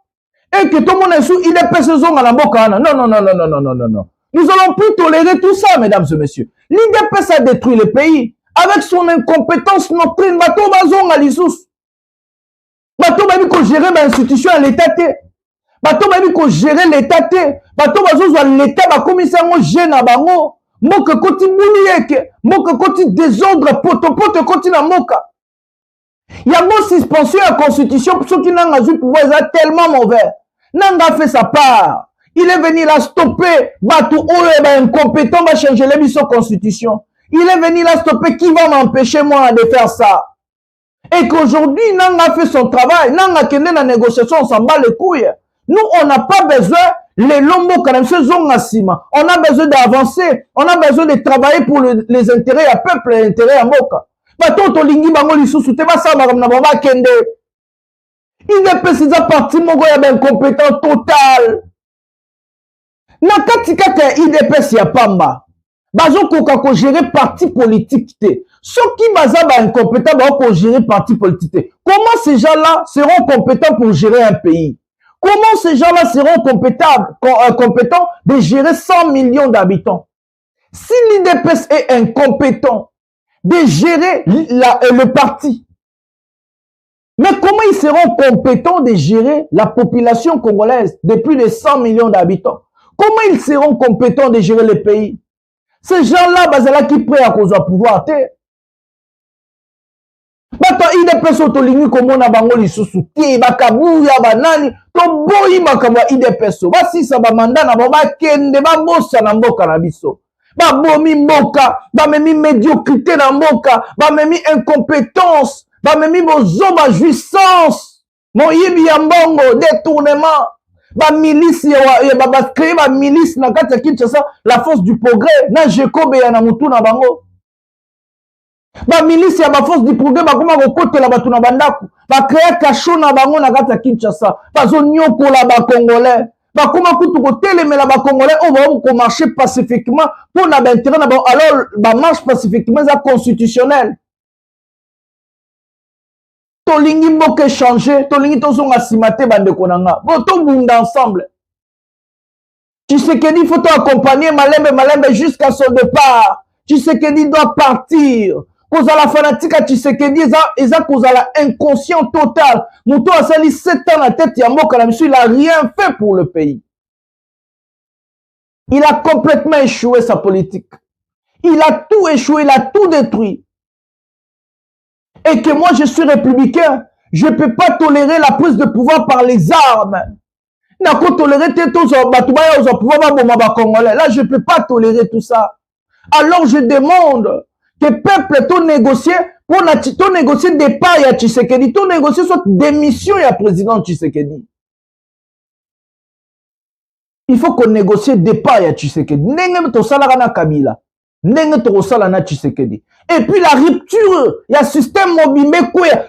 et que tout le monde est sous il est passé zonga na mboka na non. Nous allons plus tolérer tout ça mesdames et messieurs. L'IDPS a détruit le pays avec son incompétence nocturne bato bazonga lisusu. Bato babi ko gérer l'institution à l'état té. Bato babi ko gérer l'état té. Bato bazozwa l'état ba commissaire ngo jeune bango. Moka koti bouliyeke, moka koti désordre poto koti na moka. Il y a une suspension à la constitution pour ceux qui n'ont pas eu pouvoir, c'est tellement mauvais. Nanga fait sa part. Il est venu là stopper, batou incompétent va changer l'émission constitution. Il est venu là stopper qui va m'empêcher moi de faire ça. Et qu'aujourd'hui, Nanga fait son travail, Nanga qui est dans la négociation, on s'en bat les couilles. Nous, on n'a pas besoin les lombos quand même se zonga sima. On a besoin d'avancer, on a besoin de travailler pour les intérêts à peuple, les intérêts à moka. Bato to lingi bango lisusu te basa na baba kende. Il est précisé parti mongo ya ben compétent total. Na katika ka IDPS ya pamba. Bazo koka ko gérer parti politique te. Ceux qui baza ba incompétent ba ko gérer parti politique te. Comment ces gens-là seront compétents pour gérer un pays? Comment ces gens-là seront compétents de gérer 100 millions d'habitants? Si l'IDPS est incompétent de gérer le parti, mais comment ils seront compétents de gérer la population congolaise de plus de 100 millions d'habitants? Comment ils seront compétents de gérer le pays? Ces gens-là, bazala qui prêt à cause de pouvoir te. Bato IDPS otolingi komona bango lisusu te bakabuya banani to boyi makamwa IDPS basisa ba mandat na ba kende ba bossa na mboka na biso ba bomi mboka ba memi médiocrité na mboka ba memi incompétence ba memi bozoba jouissance moyibi ya mbongo détournement ba milice ya ba créer ba milice na kati ya Kinshasa la force du progrès na Jekobe ya na mutu na bango. Ba milice ya ba force du progrès ba koma kokotela batu na bandako ba créer cachot na bango na kati ya Kinshasa bazo nyokola ba congolais ba koma kutu ko telemela ba congolais o ba ko marcher pacifiquement pour na ba intérêt na ba alors ba marche pacifiquement ça constitutionnel to lingi mboke changer to lingi to zonga simate bande konanga bo to bunda ensemble. Tshisekedi faut accompagner Malembe jusqu'à son départ. Tshisekedi doit partir. Cause à la fanatique à Tshisekedi, ils ont cause à la inconscient total. Mouto a sali 7 ans la tête, il a rien fait pour le pays. Il a complètement échoué sa politique. Il a tout échoué, il a tout détruit. Et que moi je suis républicain, je ne peux pas tolérer la prise de pouvoir par les armes. Là je ne peux pas tolérer tout ça. Alors je demande que le peuple tout négocier pour négocier départ à Tshisekedi, tout négocier soit démission à président Tshisekedi. Il faut qu'on négocie départ à Tshisekedi. Nenge to sala na Kabila, nenge to sala na Tshisekedi. Et puis la rupture, il y a système mobile,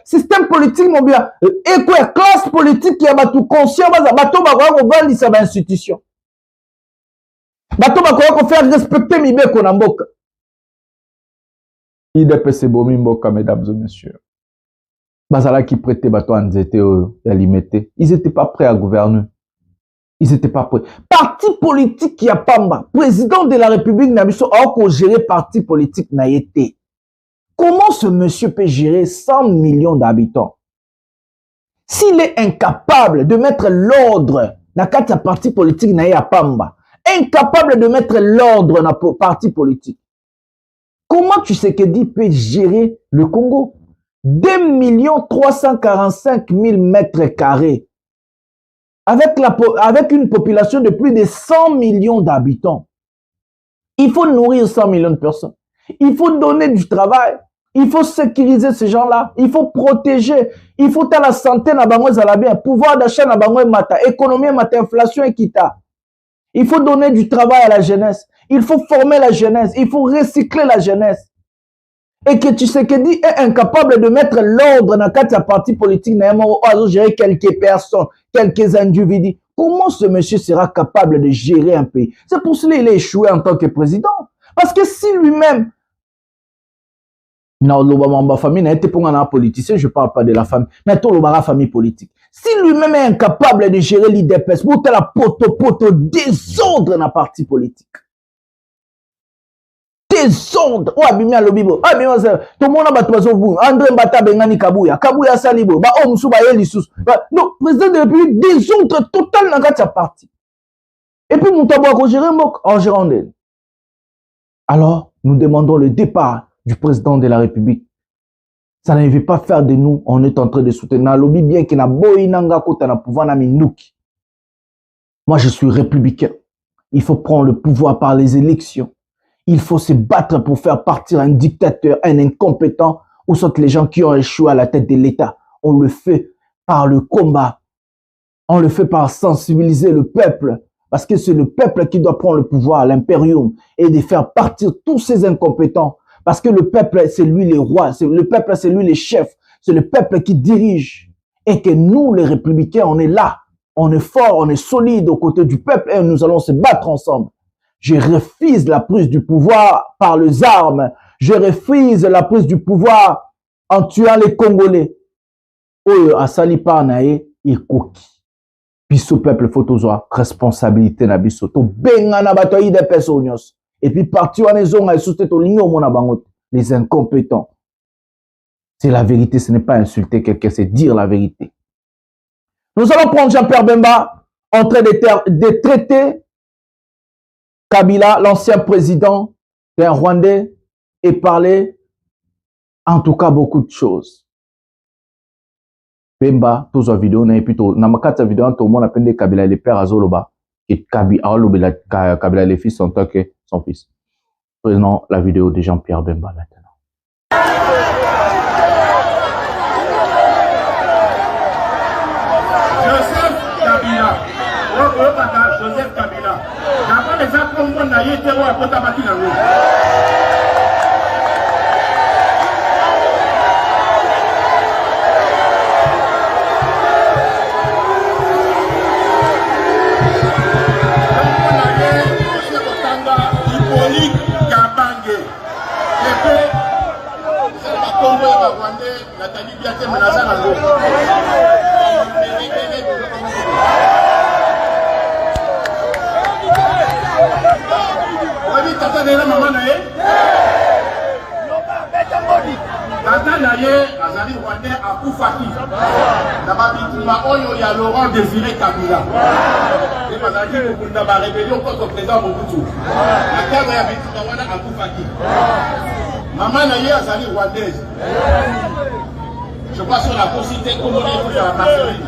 système politique mobile, et quoi classe politique qui a battu conscient, bato ba ko vali sa institution. Bato ba ko faire respecter mibeko na mboka. IDPS bomi mboka, mesdames et messieurs. Bazala qui prêtait bateau en zété à limité. Ils n'étaient pas prêts à gouverner. Ils n'étaient pas prêts. Parti politique qui a pamba. Président de la République n'a pas géré parti politique n'a été. Comment ce monsieur peut gérer 100 millions d'habitants? S'il est incapable de mettre l'ordre dans le parti politique n'a pamba, incapable de mettre l'ordre dans le parti politique, comment Tshisekedi peut gérer le Congo? 2 345 000 mètres carrés. Avec une population de plus de 100 millions d'habitants. Il faut nourrir 100 millions de personnes. Il faut donner du travail. Il faut sécuriser ces gens-là. Il faut protéger. Il faut la santé na bango ezala bien. Pouvoir d'achat na bango mata. Économie mata. Inflation et kita. Il faut donner du travail à la jeunesse. Il faut former la jeunesse. Il faut recycler la jeunesse. Et que Tshisekedi est incapable de mettre l'ordre dans quatre partis politiques, à gérer quelques personnes, quelques individus. Comment ce monsieur sera capable de gérer un pays? C'est pour cela qu'il a échoué en tant que président. Parce que si lui-même, non, ma famille n'a été pour un politicien, je ne parle pas de la famille, mais tout le famille politique. Si lui-même est incapable de gérer l'IDPS, pour la poto désordre dans le parti politique. Désordre. Oh, abimi alobibo. Abimi tout le monde a battu André Mbata Bengani Kabuya. Kabuya Salibo. Ba Omsu ba Yelissus. Non, président de la République, désordre total dans le parti. Et puis, nous avons géré en Girondelle. Alors, nous demandons le départ du président de la République. Ça ne veut pas faire de nous, on est en train de soutenir lobby bien qu'il y a boinanga kota na pouvoir na minouki. Moi, je suis républicain. Il faut prendre le pouvoir par les élections. Il faut se battre pour faire partir un dictateur, un incompétent, ou soit les gens qui ont échoué à la tête de l'État. On le fait par le combat. On le fait par sensibiliser le peuple. Parce que c'est le peuple qui doit prendre le pouvoir, l'impérium, et de faire partir tous ces incompétents. Parce que le peuple, c'est lui les rois. Le peuple, c'est lui les chefs. C'est le peuple qui dirige. Et que nous, les républicains, on est là. On est fort, on est solide aux côtés du peuple et nous allons se battre ensemble. Je refuse la prise du pouvoir par les armes. Je refuse la prise du pouvoir en tuant les Congolais. Oyo asali pa nae ikoki. Biso peuple faut toujours responsabilité na biso. To benga na bato ide personios. Et puis parti wana ezonga esute to lingo mona bango les incompétents. C'est la vérité, ce n'est pas insulter quelqu'un, c'est dire la vérité. Nous allons prendre Jean-Pierre Bemba en train de traiter Kabila, l'ancien président d'un Rwandais, et parler en tout cas beaucoup de choses. Bemba, tous les vidéos, et puis dans ma carte vidéo, tout le monde appelle Kabila le père Azoloba, et Kabila les fils en tant que son fils. Prenons la vidéo de Jean-Pierre Bemba maintenant. Joseph Kabila. D'abord les accompagnants n'a été à Potabaki dans l'eau. Azali Rwandais à Koufaki. D'abord, il y a Laurent Désiré Kabila. Et Mazaki, il y a une rébellion contre le président Mobutu. La cadre est à Koufaki. Maman Naye Azali Rwandaise. Je crois sur la possibilité comment on est à la Marseille.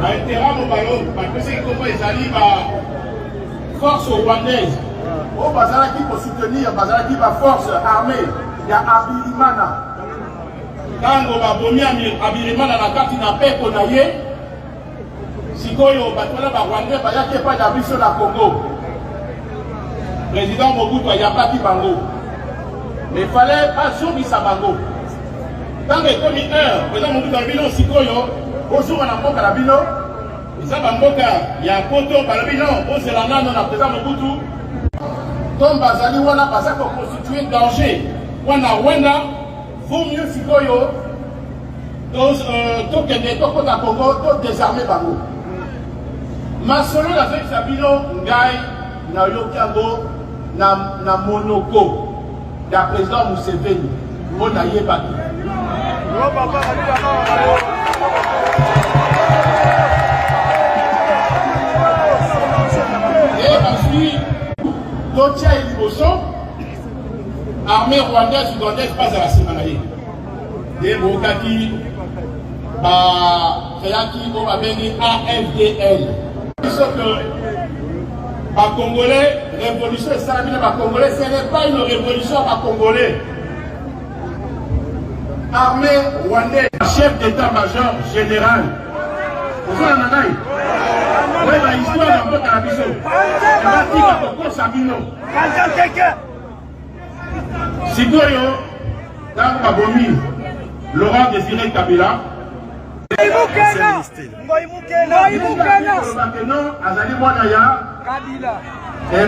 À l'intérieur, mon ballon, parce que c'est comment ils arrivent à force rwandaise. Au Bazala qui peut soutenir, Bazala qui va force armée, il y a Abilimana. Tango Babomi Abilimana na carte na paix qu'on a yé. Sikoyo Batwana Barwandais, Baya qui n'est pas d'habit sur la Congo. Président Mobutu, il n'y a pas de Bango. Mais il fallait pas zombie sa Bango. Tant que comme une heure, président Mobutu a bilan Sikoyo, bonjour on a un peu à la bino. Et ça, il y a un poteau par le bilan, on se l'a nan, on a président Mobutu. Comme Bazali wana basa pour constituer danger wana wenda vaut mieux sikoyo to kende to kota Congo to désarmer bango masolo la zeki sabino ngai na yokango na monoko ya président Museveni wana yebaki et ensuite Dotia et Liboso, armée rwandaise, ougandaise, pas à la Sémanaïe. Des Bokaki, Créaki, on va venir AFDL. Sauf que Les Congolais, révolution salami les Congolais, ce n'est pas une révolution à Congolais. Armée rwandaise, chef d'état-major général. Vous avez un anaï. Oui, l'histoire d'un peu à la biseau. Elle va dire à Coco Sabino. Sigoyo, dans Kabomi, Laurent Désiré Kabila. Et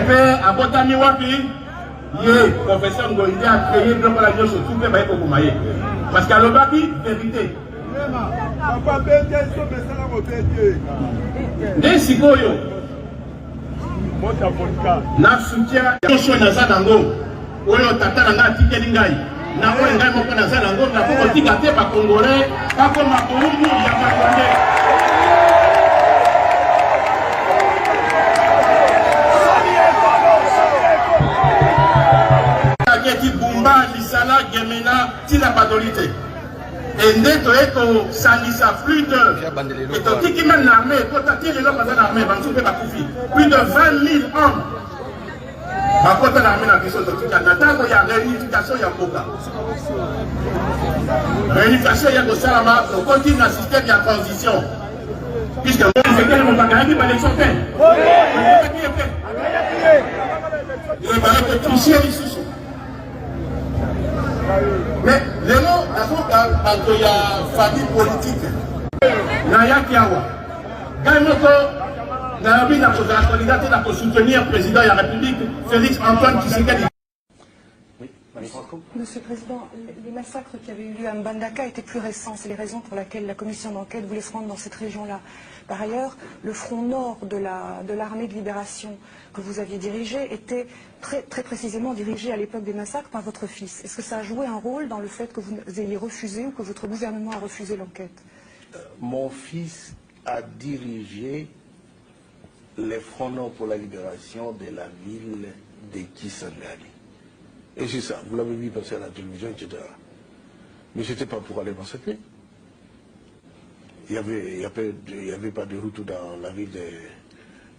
puis, à Botami Wapi, le professeur Ngoïdi a créé donc la vie sur tout le pays. Parce qu'à l'Obaki, vérité. Des Sigoyo, na soutien, Joshua Nazadango, Oyo Tata Nanga Tikelingai. Na ko ngai moko na zala ngo na ko tika te ba Congolais ba ko makoumbu ya ba Congolais aketi bumba lisala gemena tila badolite endeto eko salisa plus de eto tiki même l'armée ko tatire lo bazana armée ba nsupe ba kufi plus de 20 000 hommes. Ma côté l'armée n'a plus de tout à il y a réunification, il y a Boka. Réunification, il y a de Salama, on continue un système de transition. Puisque le secteur de Bagayaki va les sauter. Il va être triché ici. Mais les mots, quand il y a famille politique, Naya Kiawa, Gaimoko, la candidature pour soutenir le président de la République, Félix Antoine Tshisekedi. Monsieur le Président, les massacres qui avaient eu lieu à Mbandaka étaient plus récents. C'est les raisons pour lesquelles la commission d'enquête voulait se rendre dans cette région-là. Par ailleurs, le front nord de l'armée de libération que vous aviez dirigé était très précisément dirigé à l'époque des massacres par votre fils. Est-ce que ça a joué un rôle dans le fait que vous ayez refusé ou que votre gouvernement a refusé l'enquête? Mon fils a dirigé les fronts nord pour la libération de la ville de Kisangani. Et c'est ça, vous l'avez vu passer à la télévision, etc. Mais ce n'était pas pour aller massacrer. Il n'y avait pas de route dans la ville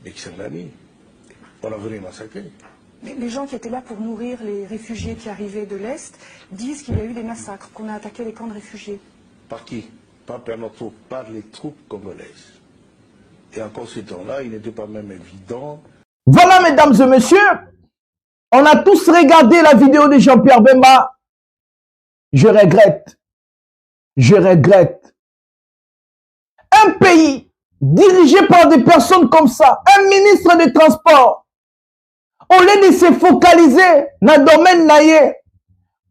de Kisangani. On a venu massacrer. Mais les gens qui étaient là pour nourrir les réfugiés qui arrivaient de l'Est disent qu'il y a eu des massacres, qu'on a attaqué les camps de réfugiés. Par qui? Pas par nos troupes, par les troupes congolaises. Et encore ce temps-là, il n'était pas même évident. Voilà, mesdames et messieurs, on a tous regardé la vidéo de Jean-Pierre Bemba. Je regrette. Je regrette. Un pays dirigé par des personnes comme ça, un ministre des Transports, au lieu de se focaliser dans le domaine naïe,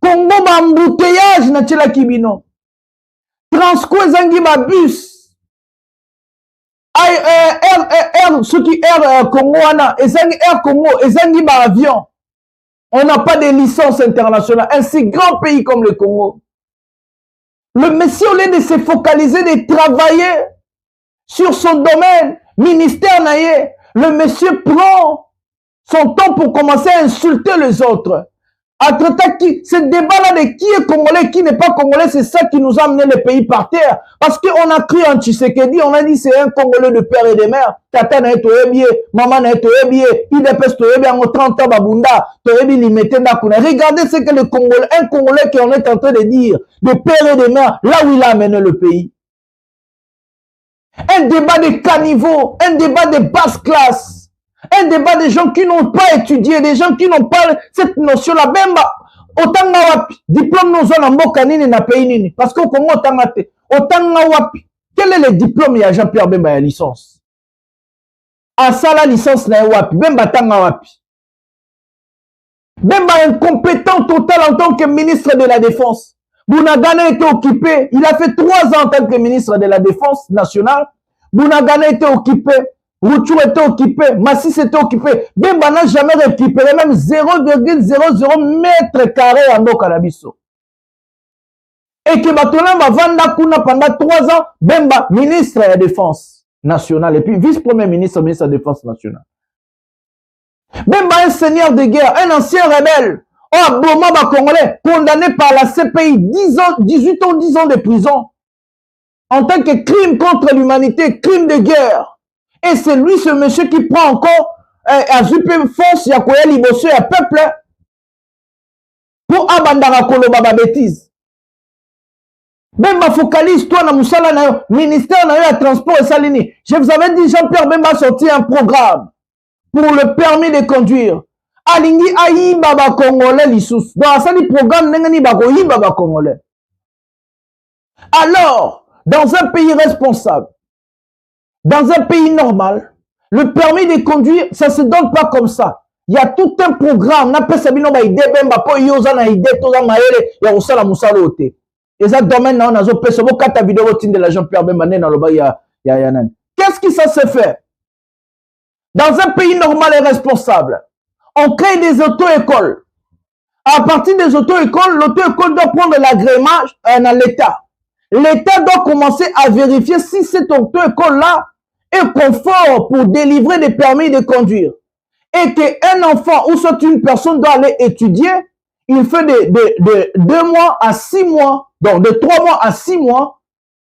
Congo embouteillage na tchela kibino, Transco ezangi ba bus, ceux qui Air Congo wana, ezangi Air Congo, ezangi ba avion. On n'a pas de licence internationale. Un si grand pays comme le Congo. Le monsieur, au lieu de se focaliser, de travailler sur son domaine, ministère naïe, le monsieur prend son temps pour commencer à insulter les autres. Entre-temps, ce débat-là de qui est congolais, qui n'est pas congolais, c'est ça qui nous a amené le pays par terre. Parce qu'on a cru en Tshisekedi, on a dit c'est un Congolais de père et de mère. Tata na eto ebie, maman na eto ebie, idepes to ebie, en 30 ans babunda, to ebie limité d'akuna. Regardez ce que le Congolais, un Congolais qu'on est en train de dire, de père et de mère, là où il a amené le pays. Un débat de caniveau, un débat de basse classe. Un débat des gens qui n'ont pas étudié, des gens qui n'ont pas cette notion-là. Bemba, autant wapi, diplôme nous en mboka nini na pays nini. Parce qu'au Congo, autant wapi. Quel est le diplôme ya Jean-Pierre Bemba ya licence? À ça la licence na wapi. Bemba tanga wapi. Bemba incompétent total en tant que ministre de la Défense. Bounagana était occupé. Il a fait 3 ans en tant que ministre de la Défense nationale. Bounagana était occupé. Rouchou était occupé, Massis était occupé. Bemba n'a jamais récupéré même 0,00 mètre carré en Bokarabiso. Et que Batona va vendre Kuna pendant 3 ans, Bemba, ministre de la Défense nationale, et puis vice-premier ministre de la Défense nationale. Bemba, un seigneur de guerre, un ancien rebelle, oh, Bloma Congolais, condamné par la CPI, 18 ans, 10 ans de prison, en tant que crime contre l'humanité, crime de guerre. Et c'est lui, ce monsieur, qui prend encore azwi mpe force ya koya liboso ya peuple pour abandaka koloba babétise. Bemba focalise toi na musala na yo, ministère na yo ya transport et salini. Je vous avais dit, Jean-Pierre Bemba a sorti un programme pour le permis de conduire. Alingi ayiba ba Congolais lisusu. Donc asali programme nengani ba ko yiba ba Congolais. Alors, dans un pays responsable, dans un pays normal, le permis de conduire, ça se donne pas comme ça. Il y a tout un programme. Na pesa bino ba ide bemba po yoza na ide to za maele ya usala musala ote. Et ça domaine na nazo pesa bo kata vidéo tin de la Jean-Pierre Bemba na loba ya nan. Qu'est-ce qui ça se fait? Dans un pays normal et responsable, on crée des auto-écoles. À partir des auto-écoles, l'auto-école doit prendre l'agrément à l'État. L'État doit commencer à vérifier si cette auto-école-là est conforme pour délivrer des permis de conduire. Et qu'un enfant ou soit une personne doit aller étudier, il fait de 2 mois à 6 mois, donc de 3 mois à 6 mois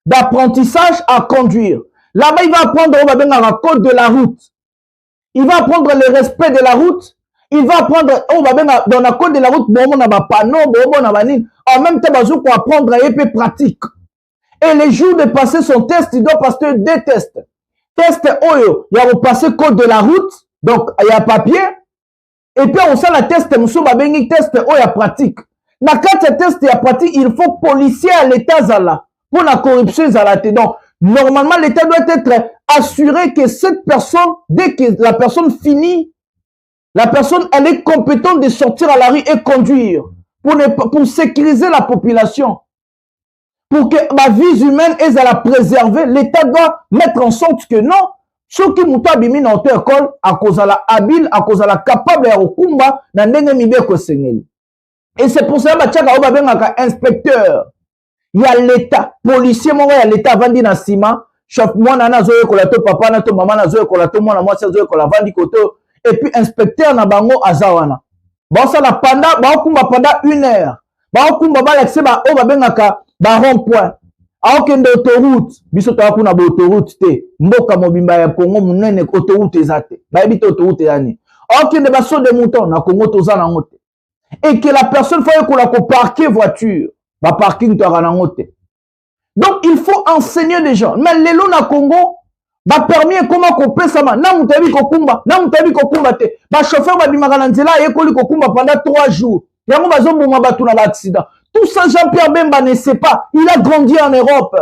d'apprentissage à conduire. Là-bas, il va apprendre le code de la route. Il va apprendre le respect de la route. Il va apprendre, dans le code de la route, en même temps, il va apprendre un peu pratique. Et les jours de passer son test, il doit passer 2 tests. Test Oyo, il va passer code de la route, donc il y a papier. Et puis on sait la test, test Oyo pratique. Dans 4 tests et pratique, il faut policier à l'état zala pour la corruption zala. Donc normalement l'état doit être assuré que cette personne, dès que la personne finit, la personne elle est compétente de sortir à la rue et conduire pour sécuriser la population. Pour que ma vie humaine est à la préserver, l'État doit mettre en sorte que non, ceux qui m'ont abîmé dans notre école, à cause de la habile, à cause de la capable, à Okumba, n'a n'engue ko sengeli. Et c'est pour ça que tchaka inspecteur, il y a l'État, policier, il y a l'État vandi na sima, chef moi nana zoé kolato papa na to maman na zoé kolato moi na moi zoé kola vandi koto, et puis inspecteur na bango azawana. Bon ça la pendant, pendant 1 heure, Okumba ba l'accès ba o ba bengaka ba rond-point. Aokende autoroute, biso to akuna ba autoroute te. Mboka mobimba ya Congo munene autoroute ezate. Ba ebite autoroute yani. Aokende ba saut de mouton na Congo toza na ngote. Et que la personne faut ko parquer voiture, ba parking to na ngote. Donc il faut enseigner les gens. Mais les lots na Congo ba permis comment ko pesa ma na mutabi ko kumba, te. Ba chauffeur ba bimaka na nzela yekoli ko kumba pendant 3 jours. Yango bazombo batu na l'accident. Tout ça, Jean-Pierre Bemba ne sait pas. Il a grandi en Europe.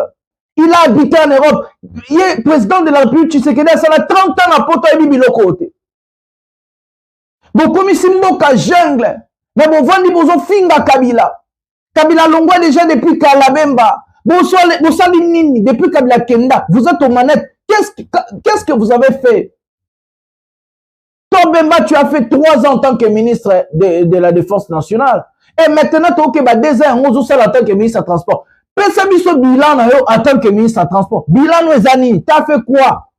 Il a habité en Europe. Il est président de la République Tshisekedi. Ça a 30 ans à Poto et Biloko. Bon, comme ici, Mboka jungle. Mais bon, Vandi Bozo Finga Kabila. Kabila Longwa déjà depuis Kalabemba. Bon, Nini, depuis Kabila Kenda. Vous êtes aux manettes. Qu'est-ce que vous avez fait? Toi, Bemba, tu as fait 3 ans en tant que ministre de la Défense nationale. Et maintenant, tu as 2 ans en tant que ministre de transport. Pesa biso bilan en tant que ministre de transport. Bilan Zani, tu as fait quoi?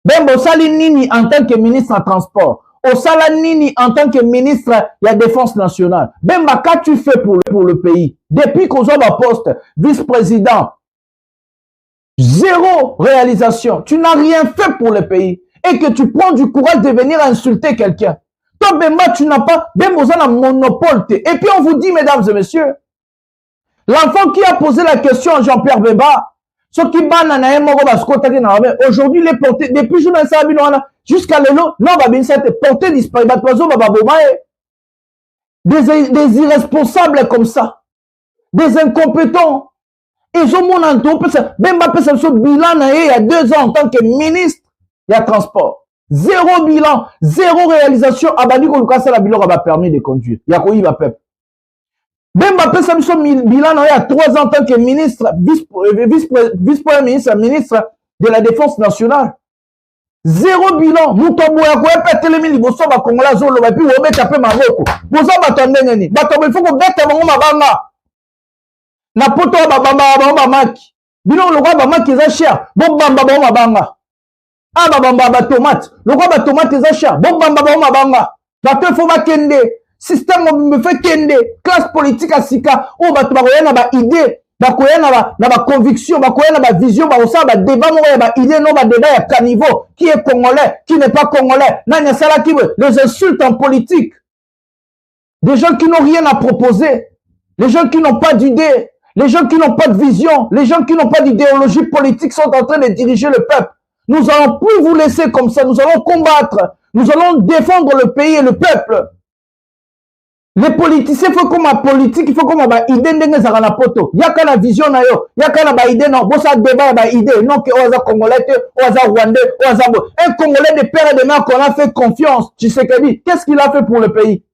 Bemba, Sali Nini en tant que ministre de transport. Osala Nini en tant que ministre de la Défense nationale. Bemba, qu'as-tu fait pour le pays? Depuis qu'on a poste, vice-président, 0 réalisation. Tu n'as rien fait pour le pays. Et que tu prends du courage de venir insulter quelqu'un. Toi, Bemba, tu n'as pas un monopole. Et puis on vous dit, mesdames et messieurs, l'enfant qui a posé la question à Jean-Pierre Bemba, aujourd'hui, il est porté, depuis jusqu'à l'élo, non, porté disparu, des irresponsables comme ça, des incompétents. Ils ont mon entourage, Bemba peut se bilan il y a 2 ans en tant que ministre. Il y a transport. 0 bilan, 0 réalisation. Abadi ko lukasa la bilan a permis de conduire. Il y a quoi il va peuple. Bemba peut ça bilan il y a 3 ans en tant que ministre, vice-premier ministre, ministre de la Défense nationale. 0 bilan. Mutombo ya ko epetele mi liboso ba Kongola zolo ba puis obeta pe maboko. Boza batondenge ni. Batombo il faut ko beta bango mabanga. Na poto ba bamba maki. Bino lokwa ba maki za cher. Bon bamba ba mabanga. Ah bamba ba tomate. Lokwa ba tomate za cher. Bon bamba ba mabanga. Bato faut ba kende. Système me fait kende. Classe politique à sika. Oh bato ba koyana ba idée. bakoya na ba conviction, bakoya na ba vision, bakosa ba débat moko ya ba idée non ba débat ya caniveau, qui est congolais, qui n'est pas congolais. Nanya sala qui les insultes en politique. Des gens qui n'ont rien à proposer, les gens qui n'ont pas d'idée, les gens qui n'ont pas de vision, les gens qui n'ont pas d'idéologie politique sont en train de diriger le peuple. Nous allons plus vous laisser comme ça, nous allons combattre, nous allons défendre le pays et le peuple. Les politiciens, il faut comme ma politique, il faut comme ma idée ndenge za na poto. Yaka na vision na yo, yaka na ba idée non, bo ça débat ba idée, non que oza congolais, oza rwandais, oza bo. Un congolais de père et de mère qu'on a fait confiance, tu sais que dit, qu'est-ce qu'il a fait pour le pays?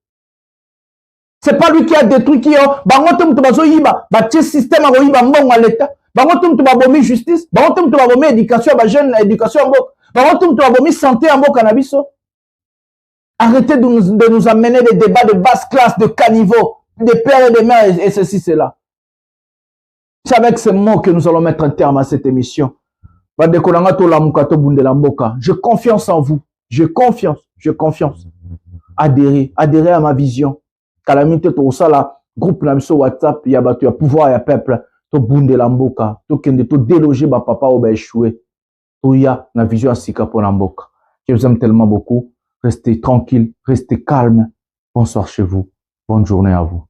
C'est pas lui qui a détruit qui yo, bangoto mtu bazo yiba, ba tie système a yiba mbongo à l'état. Bangoto mtu babomi justice, bangoto mtu babomi éducation, ba jeune éducation mbok. Bangoto mtu babomi santé mbok cannabis. Arrêtez de nous amener des débats de basse classe, de caniveau, de pères et de mères et ceci, cela. C'est avec ces mots que nous allons mettre un terme à cette émission. J'ai confiance en vous. J'ai confiance. Adhérez à ma vision. Calamité, tout ça là, groupe sur WhatsApp, il y a pouvoir, il y a peuple. To bunde la mboka, to kende to déloger ba papa ou ba échoué. To ya na vision asika pour la mboka. Je vous aime tellement beaucoup. Restez tranquille, restez calme. Bonsoir chez vous. Bonne journée à vous.